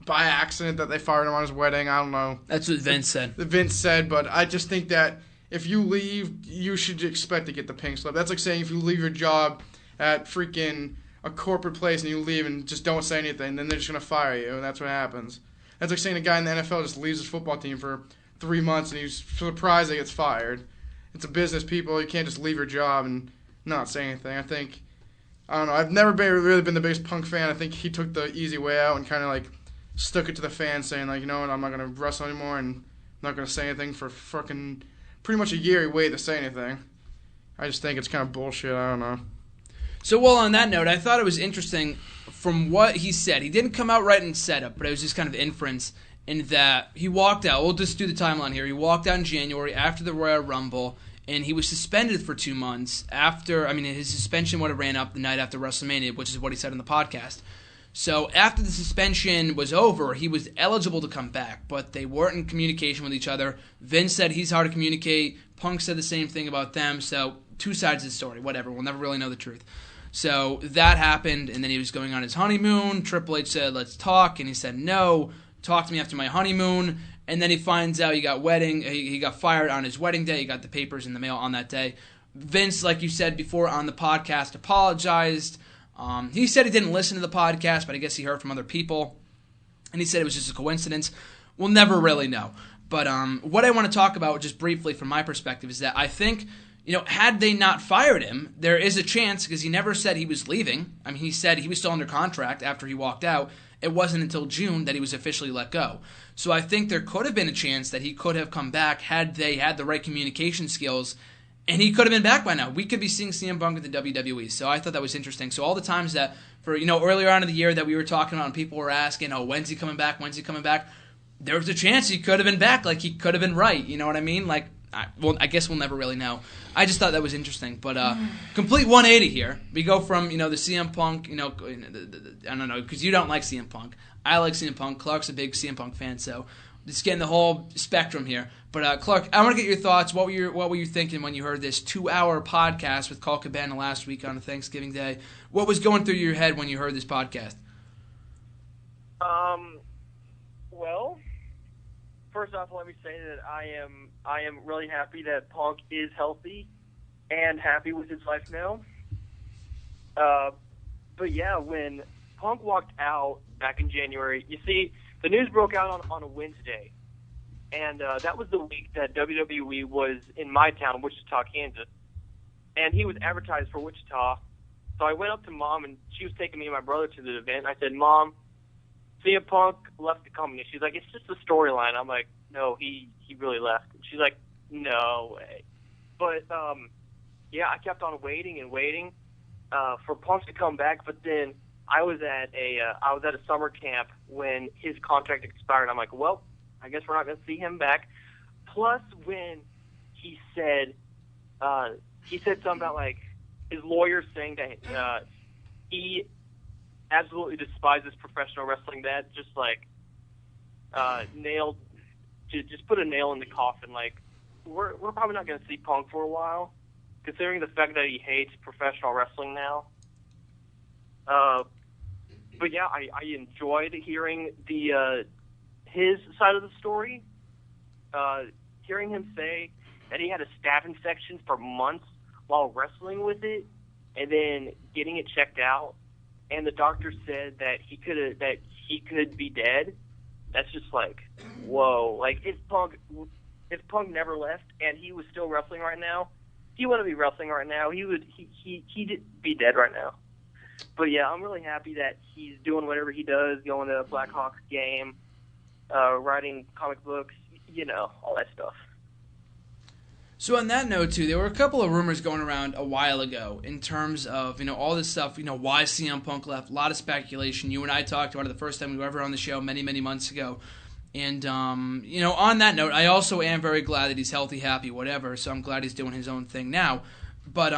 by accident that they fired him on his wedding. I don't know. That's what Vince said. Vince said, but I just think that if you leave, you should expect to get the pink slip. That's like saying if you leave your job at freaking a corporate place and you leave and just don't say anything, then they're just going to fire you, and that's what happens. That's like saying a guy in the NFL just leaves his football team for 3 months and he's surprised he gets fired. It's a business, people. You can't just leave your job and not say anything. I don't know. I've never really been the biggest Punk fan. I think he took the easy way out and kind of like stuck it to the fans, saying like, you know what, I'm not going to wrestle anymore and I'm not going to say anything for fucking pretty much a year he waited to say anything. I just think it's kind of bullshit. I don't know. So, well, on that note, I thought it was interesting from what he said. He didn't come out right and set up, but it was just kind of inference in that he walked out. We'll just do the timeline here. He walked out in January after the Royal Rumble, and he was suspended for 2 months after, his suspension would have ran up the night after WrestleMania, which is what he said in the podcast. So after the suspension was over, he was eligible to come back, but they weren't in communication with each other. Vince said he's hard to communicate. Punk said the same thing about them. So two sides of the story, whatever. We'll never really know the truth. So that happened, and then he was going on his honeymoon. Triple H said, let's talk, and he said, no, talk to me after my honeymoon. And then he finds out he got fired on his wedding day. He got the papers in the mail on that day. Vince, like you said before on the podcast, apologized. He said he didn't listen to the podcast, but I guess he heard from other people. And he said it was just a coincidence. We'll never really know. But what I want to talk about just briefly from my perspective is that I think, had they not fired him, there is a chance, because he never said he was leaving. He said he was still under contract after he walked out. It wasn't until June that he was officially let go. So I think there could have been a chance that he could have come back had they had the right communication skills, and he could have been back by now. We could be seeing CM Punk at the WWE. So I thought that was interesting. So all the times that, earlier on in the year that we were talking about and people were asking, when's he coming back, there was a chance he could have been back. Like, he could have been right. You know what I mean? Like, I guess we'll never really know. I just thought that was interesting. But complete 180 here. We go from, the CM Punk, I don't know, because you don't like CM Punk. I like CM Punk. Clark's a big CM Punk fan, so just getting the whole spectrum here. But Clark, I want to get your thoughts. What were you thinking when you heard this 2-hour podcast with Colt Cabana last week on Thanksgiving Day? What was going through your head when you heard this podcast? Well, first off, let me say that I am really happy that Punk is healthy and happy with his life now. But yeah, when Punk walked out back in January, you see, the news broke out on a Wednesday, and that was the week that WWE was in my town, Wichita, Kansas, and he was advertised for Wichita. So I went up to Mom, and she was taking me and my brother to the event. I said, Mom, CM Punk left the company. She's like, it's just a storyline. I'm like, no, he really left. She's like, no way. But yeah, I kept on waiting and waiting for Punk to come back. But then I was at a summer camp when his contract expired. I'm like, well, I guess we're not going to see him back. Plus, when he said something about like his lawyer saying that he absolutely despises professional wrestling. That just like just put a nail in the coffin. Like we're probably not going to see Punk for a while, considering the fact that he hates professional wrestling now. But yeah, I enjoyed hearing his side of the story. Hearing him say that he had a staph infection for months while wrestling with it, and then getting it checked out, and the doctor said that he could be dead. That's just like, whoa! Like if Punk never left and he was still wrestling right now, he wouldn't be wrestling right now. He'd be dead right now. But yeah, I'm really happy that he's doing whatever he does, going to a Blackhawks game, writing comic books, all that stuff. So on that note, too, there were a couple of rumors going around a while ago in terms of, all this stuff, why CM Punk left, a lot of speculation. You and I talked about it the first time we were ever on the show many, many months ago. And, on that note, I also am very glad that he's healthy, happy, whatever, so I'm glad he's doing his own thing now. But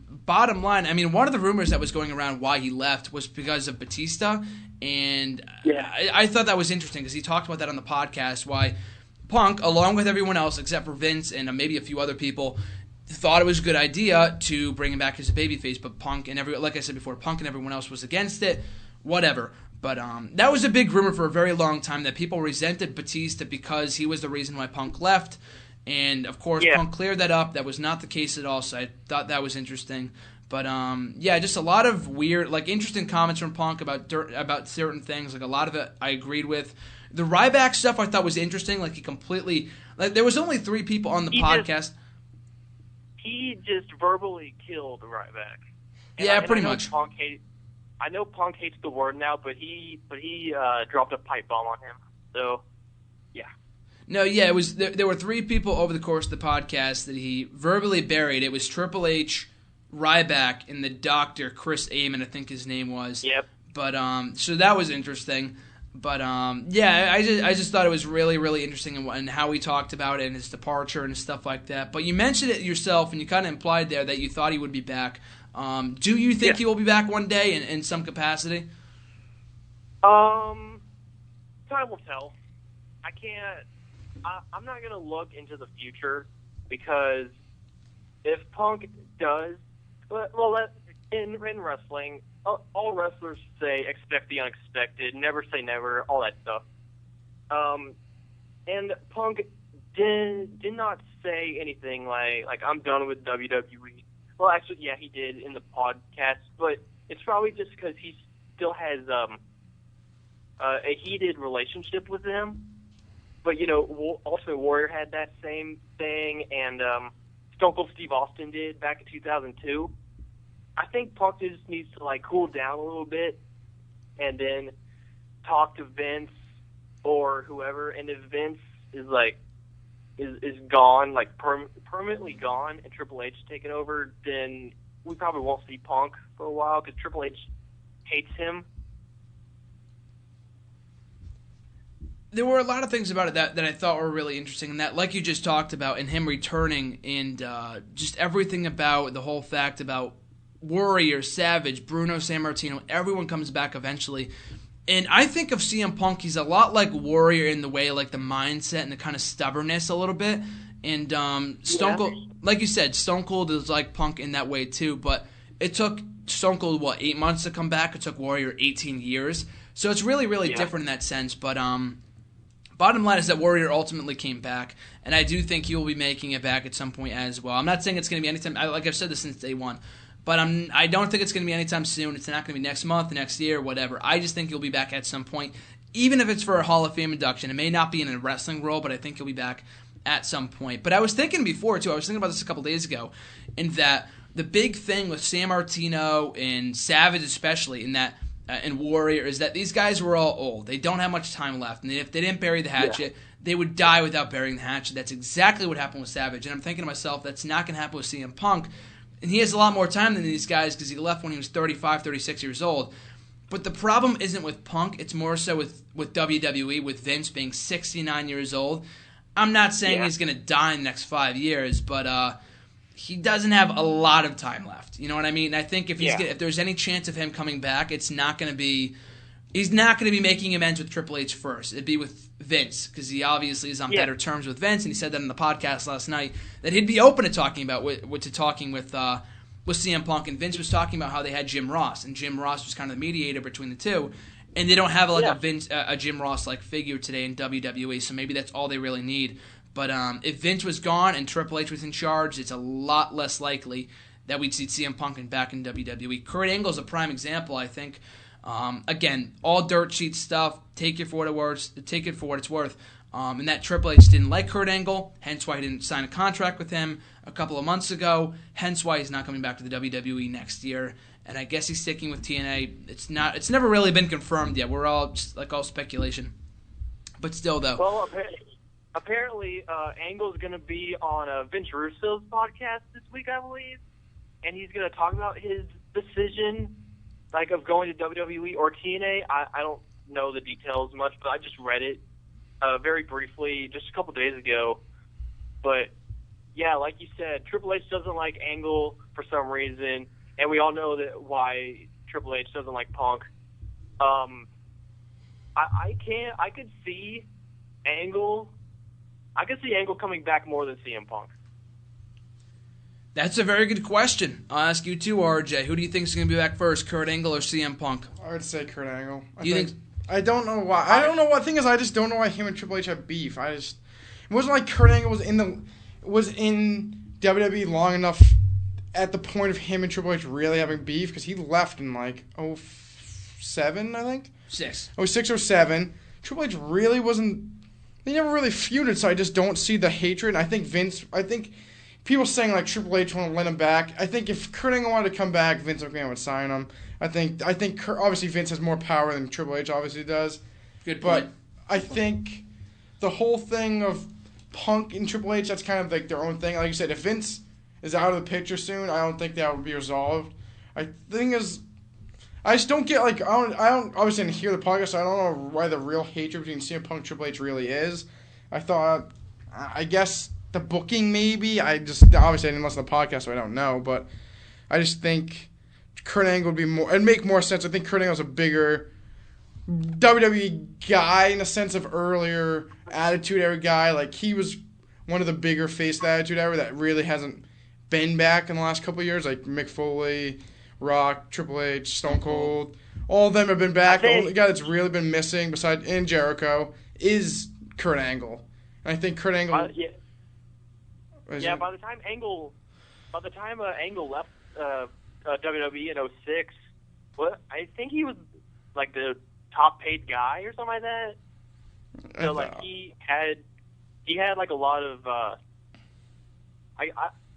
bottom line, one of the rumors that was going around why he left was because of Batista, and I thought that was interesting because he talked about that on the podcast, why Punk, along with everyone else except for Vince and maybe a few other people, thought it was a good idea to bring him back as a babyface, but Punk and like I said before, Punk and everyone else was against it, whatever. But that was a big rumor for a very long time that people resented Batista because he was the reason why Punk left. And, of course, Punk cleared that up. That was not the case at all, so I thought that was interesting. But, just a lot of weird, interesting comments from Punk about certain things. A lot of it I agreed with. The Ryback stuff I thought was interesting. He completely... there was only 3 people on the podcast. He just verbally killed Ryback. Pretty much. I know Punk hates the word now, but he dropped a pipe bomb on him. So, yeah. No, it was there were 3 people over the course of the podcast that he verbally buried. It was Triple H, Ryback, and the Doctor, Chris Amon, I think his name was. Yep. But so that was interesting. But I just thought it was really, really interesting and how he talked about it and his departure and stuff like that. But you mentioned it yourself, and you kind of implied there that you thought he would be back. Do you think he will be back one day in some capacity? Time will tell. I can't. I'm not going to look into the future because if Punk does, in wrestling, all wrestlers say expect the unexpected, never say never, all that stuff. And Punk did not say anything like I'm done with WWE. Well, actually, yeah, he did in the podcast, but it's probably just because he still has a heated relationship with them. But, also Warrior had that same thing, and Stone Cold Steve Austin did back in 2002. I think Punk just needs to, cool down a little bit and then talk to Vince or whoever. And if Vince is, is gone, permanently gone, and Triple H taking over, then we probably won't see Punk for a while because Triple H hates him. There were a lot of things about it that I thought were really interesting, and that, like you just talked about, and him returning, and just everything about the whole fact about Warrior, Savage, Bruno Sammartino, everyone comes back eventually. And I think of CM Punk, he's a lot like Warrior in the way, the mindset and the kind of stubbornness a little bit. And Stone Cold, like you said, Stone Cold is like Punk in that way too, but it took Stone Cold, 8 months to come back? It took Warrior 18 years. So it's really, really different in that sense, but bottom line is that Warrior ultimately came back, and I do think he will be making it back at some point as well. I'm not saying it's going to be anytime. Like I've said this since day one, but I don't think it's going to be anytime soon. It's not going to be next month, next year, whatever. I just think he'll be back at some point, even if it's for a Hall of Fame induction. It may not be in a wrestling role, but I think he'll be back at some point. But I was thinking before, too, I was thinking about this a couple days ago, in that the big thing with Sammartino and Savage especially, in that and Warrior, is that these guys were all old. They don't have much time left, and if they didn't bury the hatchet, they would die without burying the hatchet. That's exactly what happened with Savage, and I'm thinking to myself, that's not going to happen with CM Punk, and he has a lot more time than these guys because he left when he was 35, 36 years old. But the problem isn't with Punk, it's more so with WWE, with Vince being 69 years old. I'm not saying he's going to die in the next 5 years, but he doesn't have a lot of time left. You know what I mean? I think if if there's any chance of him coming back, it's not going to be. He's not going to be making amends with Triple H first. It'd be with Vince because he obviously is on better terms with Vince, and he said that in the podcast last night that he'd be open to talking about with CM Punk. And Vince was talking about how they had Jim Ross, and Jim Ross was kind of the mediator between the two. And they don't have a Jim Ross like figure today in WWE, so maybe that's all they really need. But if Vince was gone and Triple H was in charge, it's a lot less likely that we'd see CM Punk back in WWE. Kurt Angle's a prime example, I think. Again, all dirt sheet stuff. Take it for what it's worth. And that Triple H didn't like Kurt Angle, hence why he didn't sign a contract with him a couple of months ago, hence why he's not coming back to the WWE next year. and I guess he's sticking with TNA. It's never really been confirmed yet. We're all just like all speculation. But still, though. Well, apparently Angle's going to be on Vince Russo's podcast this week, I believe, and he's going to talk about his decision, like, of going to WWE or TNA. I don't know the details much, but I just read it very briefly just a couple days ago. But, yeah, like you said, Triple H doesn't like Angle for some reason, and we all know that why Triple H doesn't like Punk. I could see Angle coming back more than CM Punk. That's a very good question. I'll ask you too, RJ. Who do you think is going to be back first, Kurt Angle or CM Punk? I would say Kurt Angle. You think? I don't know why. I don't know what thing is. I just don't know why him and Triple H have beef. It wasn't like Kurt Angle was in WWE long enough at the point of him and Triple H really having beef, because he left in like 2007, I think. 6 or 7. Triple H really wasn't. They never really feuded, so I just don't see the hatred. I think people saying like Triple H won't let him back. I think if Kurt Angle wanted to come back, Vince McMahon would sign him. I think obviously Vince has more power than Triple H obviously does. Good point. But I think the whole thing of Punk and Triple H, that's kind of like their own thing. Like you said, if Vince is out of the picture soon, I don't think that would be resolved. I just don't get, like, I don't obviously didn't hear the podcast, so I don't know why the real hatred between CM Punk and Triple H really is. I guess the booking maybe. Obviously I didn't listen to the podcast, so I don't know, but I just think Kurt Angle it'd make more sense. I think Kurt Angle's a bigger WWE guy in a sense of earlier Attitude Era guy. Like, he was one of the bigger face of the Attitude Era that really hasn't been back in the last couple of years, like Mick Foley, Rock, Triple H, Stone Cold. All of them have been back. The only guy that's really been missing, and Jericho, is Kurt Angle. And I think Kurt Angle... By the time Angle left WWE in 2006, I think he was like the top paid guy or something like that. So like he had like a lot of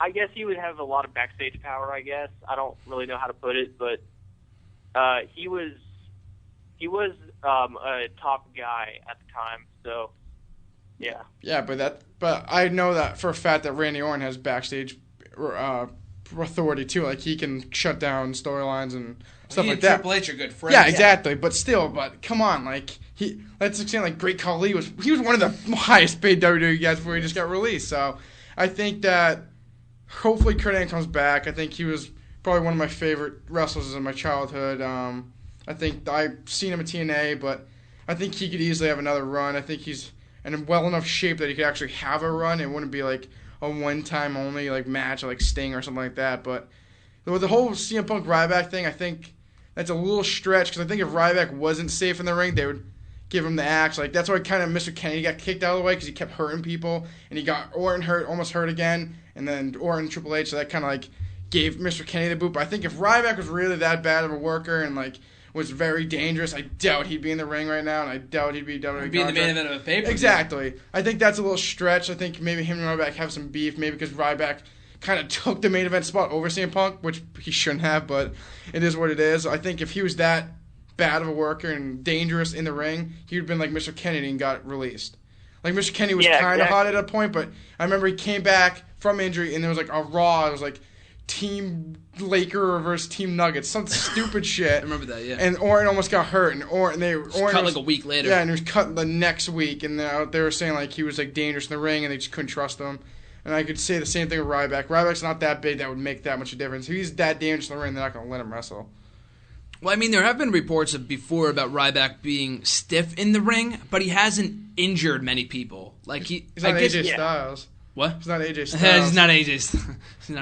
I guess he would have a lot of backstage power, I guess. I don't really know how to put it, but he was a top guy at the time, so yeah. Yeah, but I know that for a fact that Randy Orton has backstage authority too. Like, he can shut down storylines and stuff like that. Triple H are good friends. Yeah, exactly. But still, come on, like let's explain. Like, Great Khali was one of the highest paid WWE guys before he just got released. So I think that hopefully Kurt Angle comes back. I think he was probably one of my favorite wrestlers in my childhood. I think I've seen him at TNA, but I think he could easily have another run. I think he's in well enough shape that he could actually have a run. It wouldn't be like a one-time only like match like Sting or something like that. But with the whole CM Punk Ryback thing, I think that's a little stretch, because I think if Ryback wasn't safe in the ring, they would give him the axe. Like, that's why kind of Mr. Kennedy got kicked out of the way, because he kept hurting people, and he got Orton almost hurt again, and then Orton Triple H, so that kind of like gave Mr. Kennedy the boot. But I think if Ryback was really that bad of a worker and like was very dangerous, I doubt he'd be in the ring right now, and I doubt he'd be WWE. He'd be in the main event of a pay-per-view. Exactly. I think that's a little stretch. I think maybe him and Ryback have some beef, maybe because Ryback kind of took the main event spot over CM Punk, which he shouldn't have, but it is what it is. I think if he was that bad of a worker and dangerous in the ring, he would have been like Mr. Kennedy and got released. Like, Mr. Kennedy was kind of hot at a point, but I remember he came back from injury, and there was like a Raw. It was like Team Laker versus Team Nuggets, some stupid shit. I remember that, yeah. And Orton almost got hurt, and Orton cut like a week later. Yeah, and he was cut the next week, and they were saying like he was like dangerous in the ring, and they just couldn't trust him. And I could say the same thing with Ryback. Ryback's not that big that would make that much of a difference. If he's that dangerous in the ring, they're not going to let him wrestle. Well, I mean, there have been reports before about Ryback being stiff in the ring, but he hasn't injured many people. Like, he's not AJ Styles. What? He's not AJ Styles. He's not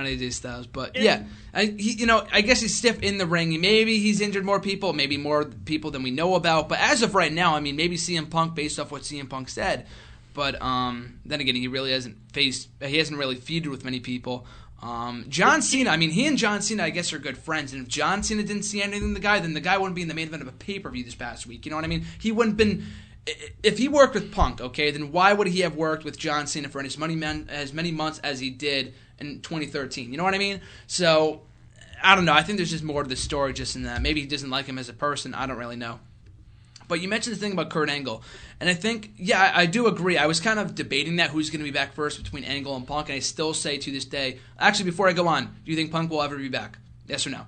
AJ Styles. But yeah, I guess he's stiff in the ring. Maybe he's injured more people, maybe more people than we know about. But as of right now, I mean, maybe CM Punk, based off what CM Punk said. But then again, he hasn't really feuded with many people. John Cena, I mean, he and John Cena, I guess, are good friends. And if John Cena didn't see anything in the guy, then the guy wouldn't be in the main event of a pay-per-view this past week. You know what I mean? He wouldn't been. If he worked with Punk, okay, then why would he have worked with John Cena for as many months as he did in 2013? You know what I mean? So I don't know. I think there's just more to the story just in that. Maybe he doesn't like him as a person. I don't really know. But you mentioned the thing about Kurt Angle, and I think, yeah, I do agree. I was kind of debating that, who's going to be back first between Angle and Punk, and I still say to this day, actually, before I go on, do you think Punk will ever be back? Yes or no?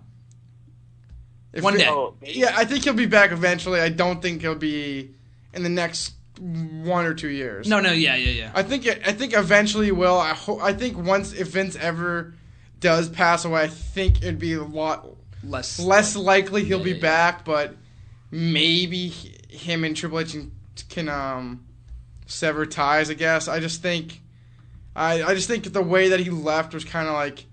One day. Yeah, I think he'll be back eventually. I don't think he'll be in the next 1 or 2 years. No, yeah. I think eventually he will. I think if Vince ever does pass away, I think it'd be a lot less likely he'll be back, but maybe him and Triple H can sever ties, I guess. I just think the way that he left was kind of like,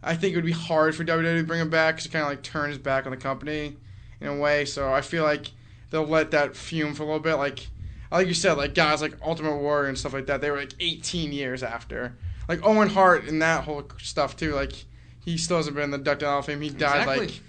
I think it would be hard for WWE to bring him back because he kind of like turned his back on the company in a way. So I feel like they'll let that fume for a little bit. Like you said, like guys like Ultimate Warrior and stuff like that, they were like 18 years after. Like Owen Hart and that whole stuff too. Like he still hasn't been in the WWE Hall of Fame. He died like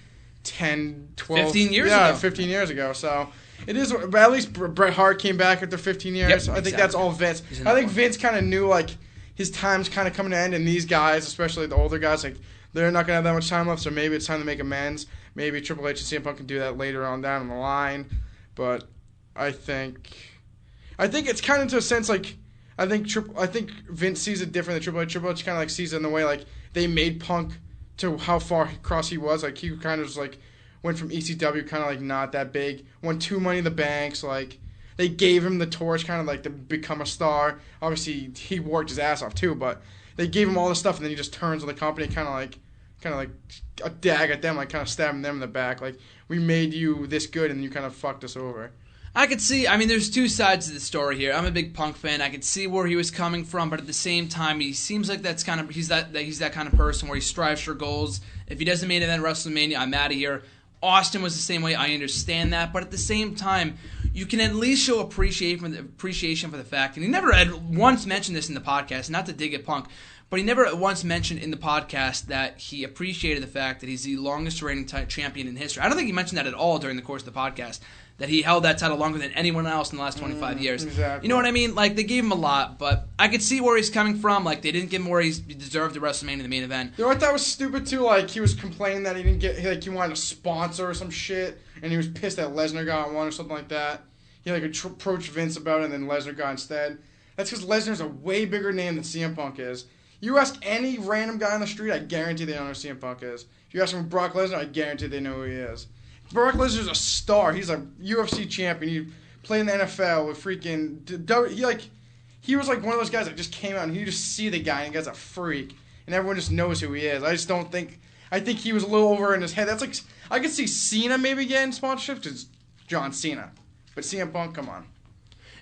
10, 12, 15 years ago. Yeah, 15 years ago. So it is, but at least Bret Hart came back after 15 years. I think that's all Vince. I think Vince kind of knew like his time's kind of coming to end, and these guys, especially the older guys, like they're not gonna have that much time left. So maybe it's time to make amends. Maybe Triple H and CM Punk can do that later on down the line. But I think it's kind of to a sense like I think Vince sees it different than Triple H. Triple H kind of like sees it in the way like they made Punk to how far across he was. Like he kind of just like went from ECW kind of like not that big, won 2 Money in the Banks. Like they gave him the torch kind of like to become a star. Obviously he worked his ass off too, but they gave him all this stuff and then he just turns on the company kind of like a dag at them, like kind of stabbing them in the back. Like we made you this good and you kind of fucked us over. I could see, I mean, there's two sides to the story here. I'm a big Punk fan. I could see where he was coming from, but at the same time, he seems like he's that kind of person where he strives for goals. If he doesn't main event WrestleMania, I'm out of here. Austin was the same way. I understand that, but at the same time, you can at least show appreciation for the fact, and he never had once mentioned this in the podcast, not to dig at Punk, but he never once mentioned in the podcast that he appreciated the fact that he's the longest reigning champion in history. I don't think he mentioned that at all during the course of the podcast, that he held that title longer than anyone else in the last 25 years. Exactly. You know what I mean? Like, they gave him a lot, but I could see where he's coming from. Like, they didn't give him where he deserved at WrestleMania in the main event. You know what? That was stupid, too. Like, he was complaining that he didn't get, like, he wanted a sponsor or some shit, and he was pissed that Lesnar got one or something like that. He, like, approached Vince about it, and then Lesnar got instead. That's because Lesnar's a way bigger name than CM Punk is. You ask any random guy on the street, I guarantee they don't know who CM Punk is. If you ask him Brock Lesnar, I guarantee they know who he is. Brock Lesnar's a star. He's a UFC champion. He played in the NFL with freaking... He was like one of those guys that just came out and you just see the guy and the guy's a freak. And everyone just knows who he is. I just don't think... I think he was a little over in his head. That's like... I could see Cena maybe getting sponsorship because John Cena. But CM Punk, come on.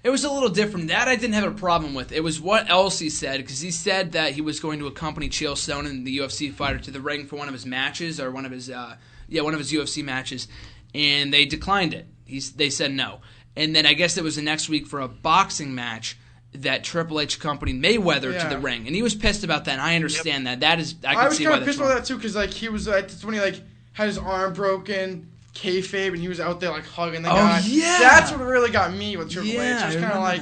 It was a little different. That I didn't have a problem with. It was what else he said, because he said that he was going to accompany Chael Sonnen, the UFC fighter, to the ring for one of his matches, or one of his UFC matches, and they declined it. They said no. And then I guess it was the next week for a boxing match that Triple H accompanied Mayweather to the ring, and he was pissed about that, and I understand that. That is, I was kind of pissed about that, too, because like, he was, that's when he like had his arm broken, kayfabe, and he was out there like hugging the guy. Yeah. That's what really got me with Triple H. It was kind of like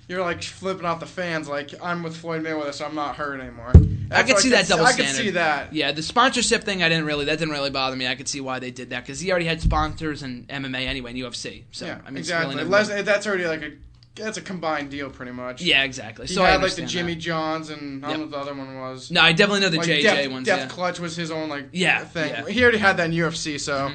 you're like flipping off the fans. Like I'm with Floyd Mayweather, so I'm not hurt anymore. I could see that double standard. I could see that. Yeah, the sponsorship thing, that didn't really bother me. I could see why they did that because he already had sponsors in MMA anyway, in UFC. So yeah, I mean, exactly. That's already like that's a combined deal, pretty much. Yeah, exactly. He so had like the Jimmy Johns, and I don't know what the other one was. No, I definitely know the like JJ ones. Death Clutch was his own like thing. Yeah. He already had that in UFC, so.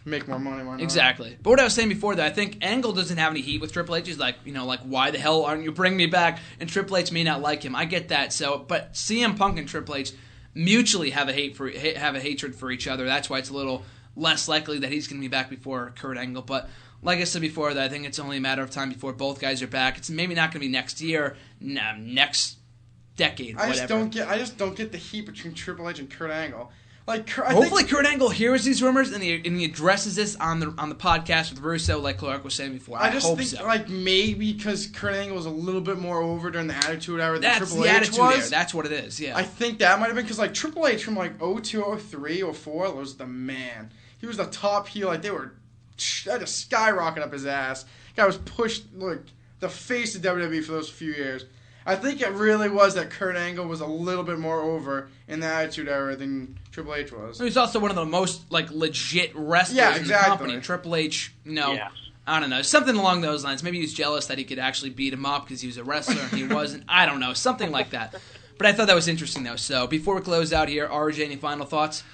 Make more money, why not? Exactly. But what I was saying before that, I think Angle doesn't have any heat with Triple H. He's like, why the hell aren't you bringing me back? And Triple H may not like him. I get that. So, but CM Punk and Triple H mutually have a hatred for each other. That's why it's a little less likely that he's going to be back before Kurt Angle. But like I said before, that I think it's only a matter of time before both guys are back. It's maybe not going to be next year, next decade, whatever. I just don't get the heat between Triple H and Kurt Angle. Hopefully Kurt Angle hears these rumors and he addresses this on the podcast with Russo, like Clark was saying before. I hope so. Like maybe because Kurt Angle was a little bit more over during the Attitude Era than Triple H was. That's the attitude era. That's what it is. Yeah. I think that might have been because like Triple H from like 02, 03, 04 was the man. He was the top heel. Like they had to skyrocket up his ass. Guy was pushed like the face of WWE for those few years. I think it really was that Kurt Angle was a little bit more over in the Attitude Era than Triple H was. He was also one of the most legit wrestlers in the company. Triple H, I don't know, something along those lines. Maybe he was jealous that he could actually beat him up because he was a wrestler and he wasn't. I don't know, something like that. But I thought that was interesting, though. So before we close out here, RJ, any final thoughts?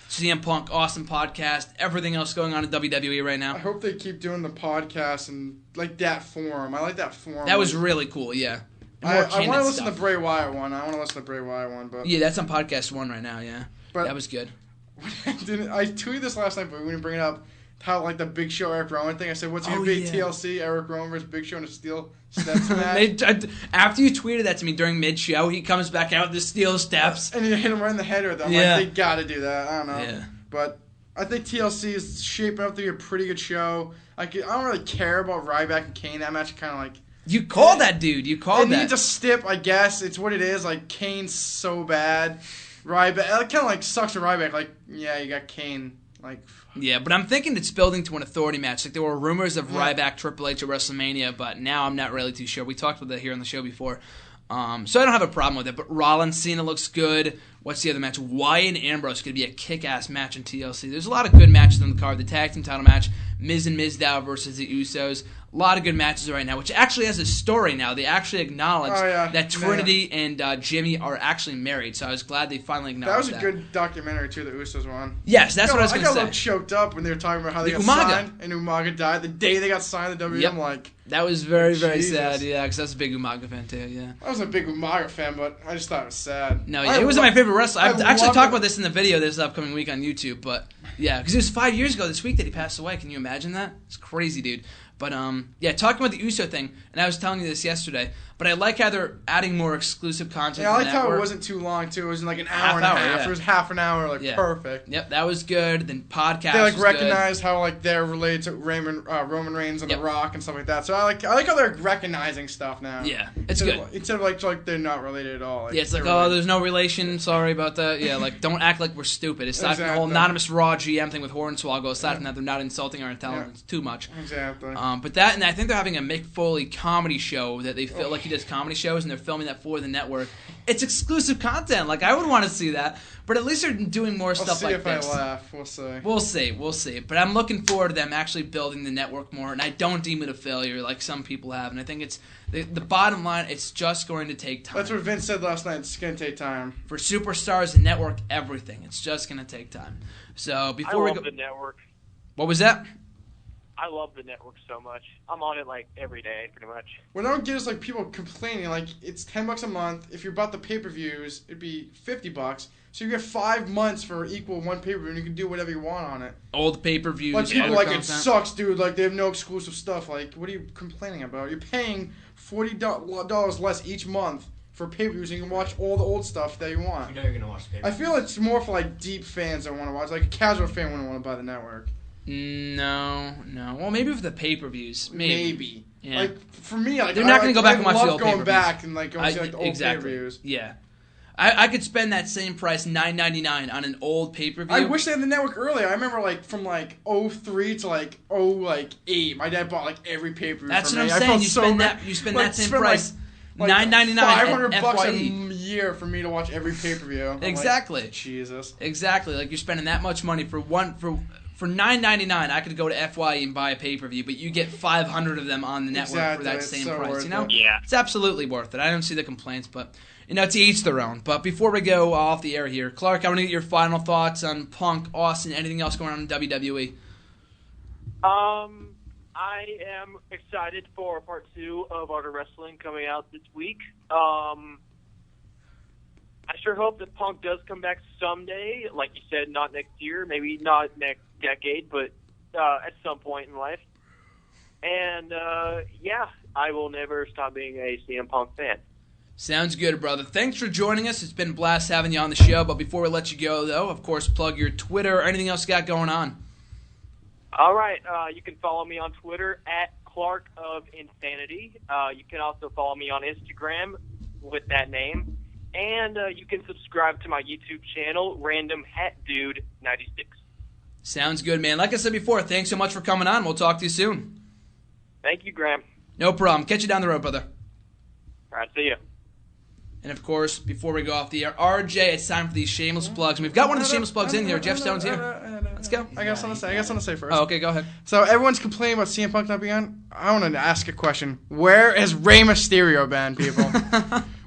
CM Punk, awesome podcast. Everything else going on in WWE right now. I hope they keep doing the podcast and that forum. I like that forum. That was really cool, yeah. I want to listen to Bray Wyatt one. But yeah, that's on podcast 1 right now. Yeah, but that was good. I tweeted this last night, but we didn't bring it up. How the Big Show Eric Rowan thing? I said, what's gonna be TLC? Eric Rowan versus Big Show in a steel steps match. After you tweeted that to me during mid-show, he comes back out with the steel steps and you hit him right in the head with it. I'm like, they gotta do that. I don't know. Yeah. But I think TLC is shaping up to be a pretty good show. I don't really care about Ryback and Kane. That match kind of like. You called that, dude. You called that. It needs a stip, I guess. It's what it is. Kane's so bad. Ryback, it kind of sucks for Ryback. You got Kane. Yeah, but I'm thinking it's building to an authority match. There were rumors of Ryback Triple H at WrestleMania, but now I'm not really too sure. We talked about that here on the show before. So I don't have a problem with it. But Rollins Cena looks good. What's the other match? Wyatt and Ambrose could be a kick-ass match in TLC. There's a lot of good matches on the card. The tag team title match, Miz and Mizdow versus the Usos. A lot of good matches right now, which actually has a story now. They actually acknowledge that Trinity and Jimmy are actually married. So I was glad they finally acknowledged that. That was a good documentary, too, the Usos one. Yes, that's what I was going to say. I got a little choked up when they were talking about how they got signed and Umaga died. The day they got signed to WWE, yep. I'm like... That was very, very sad, yeah, because I was a big Umaga fan, too, yeah. I was a big Umaga fan, but I just thought it was sad. No, yeah, he wasn't my favorite wrestler. I actually talked about this in the video this upcoming week on YouTube, but yeah, because it was 5 years ago this week that he passed away. Can you imagine that? It's crazy, dude. But, talking about the Uso thing, and I was telling you this yesterday, but I like how they're adding more exclusive content. Yeah, I like how it wasn't too long, too. It was an hour and a half. Yeah. It was half an hour, perfect. Yep, that was good. Then podcast they, recognized how, they're related to Roman Reigns and The Rock and stuff like that. So I like how they're recognizing stuff now. Yeah, it's good. Instead of, they're not related at all. It's there's no relation. Sorry about that. Yeah, don't act like we're stupid. Aside from the whole anonymous Raw GM thing with Hornswoggle, aside from that, they're not insulting our intelligence too much. Exactly. But that, and I think they're having a Mick Foley comedy show that they feel like he does comedy shows, and they're filming that for the network. It's exclusive content. I would want to see that. But at least they're doing more stuff like this. We'll see if I laugh. We'll see. We'll see. But I'm looking forward to them actually building the network more, and I don't deem it a failure like some people have. And I think it's the bottom line, it's just going to take time. That's what Vince said last night. It's going to take time. For superstars and network, everything. It's just going to take time. So before I love the network. What was that? I love the network so much. I'm on it every day, pretty much. What I don't get is people complaining it's $10 a month. If you bought the pay-per-views, it'd be $50. So you get 5 months for equal one pay-per-view, and you can do whatever you want on it. Old pay-per-views. People it sucks, dude. They have no exclusive stuff. What are you complaining about? You're paying $40 less each month for pay-per-views, and you can watch all the old stuff that you want. You know you're gonna watch the pay-per-view. I feel it's more for deep fans that want to watch. A casual fan wouldn't want to buy the network. No. Well, maybe for the pay-per-views. Maybe. Yeah. For me, they're not going to go back and watch the old pay-per-views. going back and go see the old exactly. pay-per-views. Yeah. I could spend that same price, $9.99, on an old pay-per-view. I wish they had the network earlier. I remember from 03 to 08. My dad bought every pay-per-view. That's what I'm saying. You spend that same price. $9.99 $500 a year for me to watch every pay-per-view. Exactly. Jesus. Exactly. You're spending that much money for $9.99. I could go to FYE and buy a pay-per-view, but you get 500 of them on the network for that same price. Yeah. It's absolutely worth it. I don't see the complaints, but to each their own. But before we go off the air here, Clark, I want to get your final thoughts on Punk, Austin, anything else going on in WWE. I am excited for part 2 of Art of Wrestling coming out this week. I sure hope that Punk does come back someday. Like you said, not next year, maybe not next decade, but at some point in life. And, I will never stop being a CM Punk fan. Sounds good, brother. Thanks for joining us. It's been a blast having you on the show. But before we let you go, though, of course, plug your Twitter or anything else you got going on. All right. You can follow me on Twitter at Clark of Insanity. You can also follow me on Instagram with that name. And you can subscribe to my YouTube channel, Random Hat Dude 96. Sounds good, man. Like I said before, thanks so much for coming on. We'll talk to you soon. Thank you, Graham. No problem. Catch you down the road, brother. All right, see ya. And, of course, before we go off the air, RJ, it's time for these shameless plugs. And we've got one of the shameless plugs in here. Jeff Stone's here. Let's go. I got something to say first. Oh, okay, go ahead. So everyone's complaining about CM Punk not being on. I want to ask a question. Where has Rey Mysterio been, people?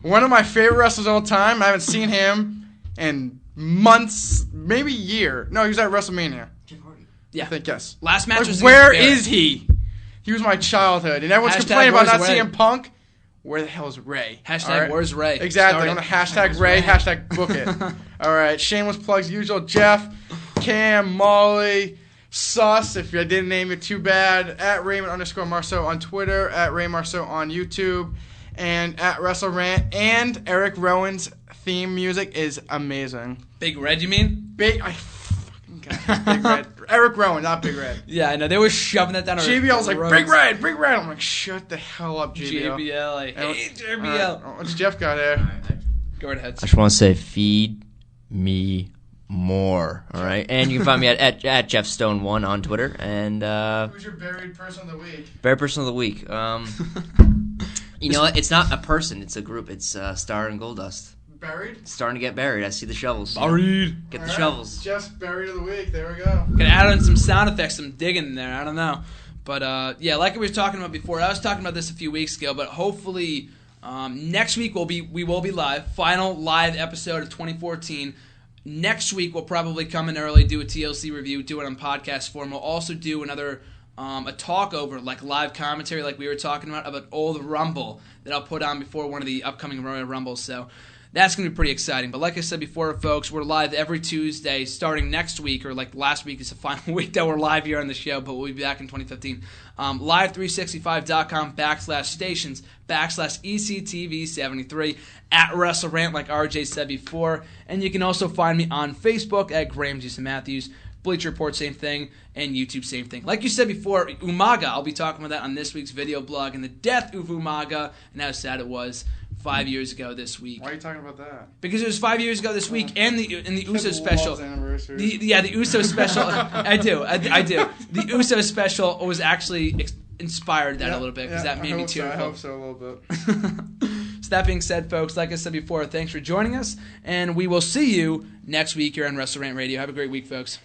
One of my favorite wrestlers of all time. I haven't seen him in months, maybe a year. No, he was at WrestleMania. Yeah. I think, yes. Last match was where is he? He was my childhood. And everyone's complaining about not Ray. seeing Punk. Where the hell is Ray? Hashtag right? where's Ray? Exactly. On the hashtag Ray, hashtag book it. All right. Shameless plugs, usual. Jeff, Cam, Molly, Sus, if I didn't name you, too bad. At Raymond_Marceau on Twitter. At Ray Marceau on YouTube. And at WrestleRant. And Eric Rowan's theme music is amazing. Big Red, you mean? Big Red. Eric Rowan, not Big Red. Yeah, I know. They were shoving that down our JBL's like, Big Red, Big Red. I'm like, shut the hell up, JBL. JBL, I hate JBL. Right. What's Jeff got there? Go right ahead. I just want to say, feed me more, all right? And you can find me at JeffStone1 on Twitter. And who's your buried person of the week? Buried person of the week. You know what? It's not a person. It's a group. It's Star and Goldust. Buried? It's starting to get buried. I see the shovels. Buried. Get the shovels. Jeff's buried of the week. There we go. Gonna add in some sound effects, some digging in there. I don't know. But, yeah, like we were talking about before, I was talking about this a few weeks ago, but hopefully next week we will be live. Final live episode of 2014. Next week we'll probably come in early, do a TLC review, do it on podcast form. We'll also do another a talk over, like live commentary like we were talking about old Rumble that I'll put on before one of the upcoming Royal Rumbles. So that's going to be pretty exciting. But like I said before, folks, we're live every Tuesday starting next week, or like last week is the final week that we're live here on the show, but we'll be back in 2015. Live365.com/stations/ECTV73 at WrestleRant, like RJ said before. And you can also find me on Facebook at Graham Jason Matthews. Bleacher Report, same thing, and YouTube, same thing. Like you said before, Umaga, I'll be talking about that on this week's video blog, and the death of Umaga, and how sad it was 5 years ago this week. Why are you talking about that? Because it was 5 years ago this week, and the Uso special. The the Uso special. I do. The Uso special was actually inspired that a little bit, because that made me tearful. I hope so a little bit. So that being said, folks, like I said before, thanks for joining us, and we will see you next week here on WrestleRant Radio. Have a great week, folks.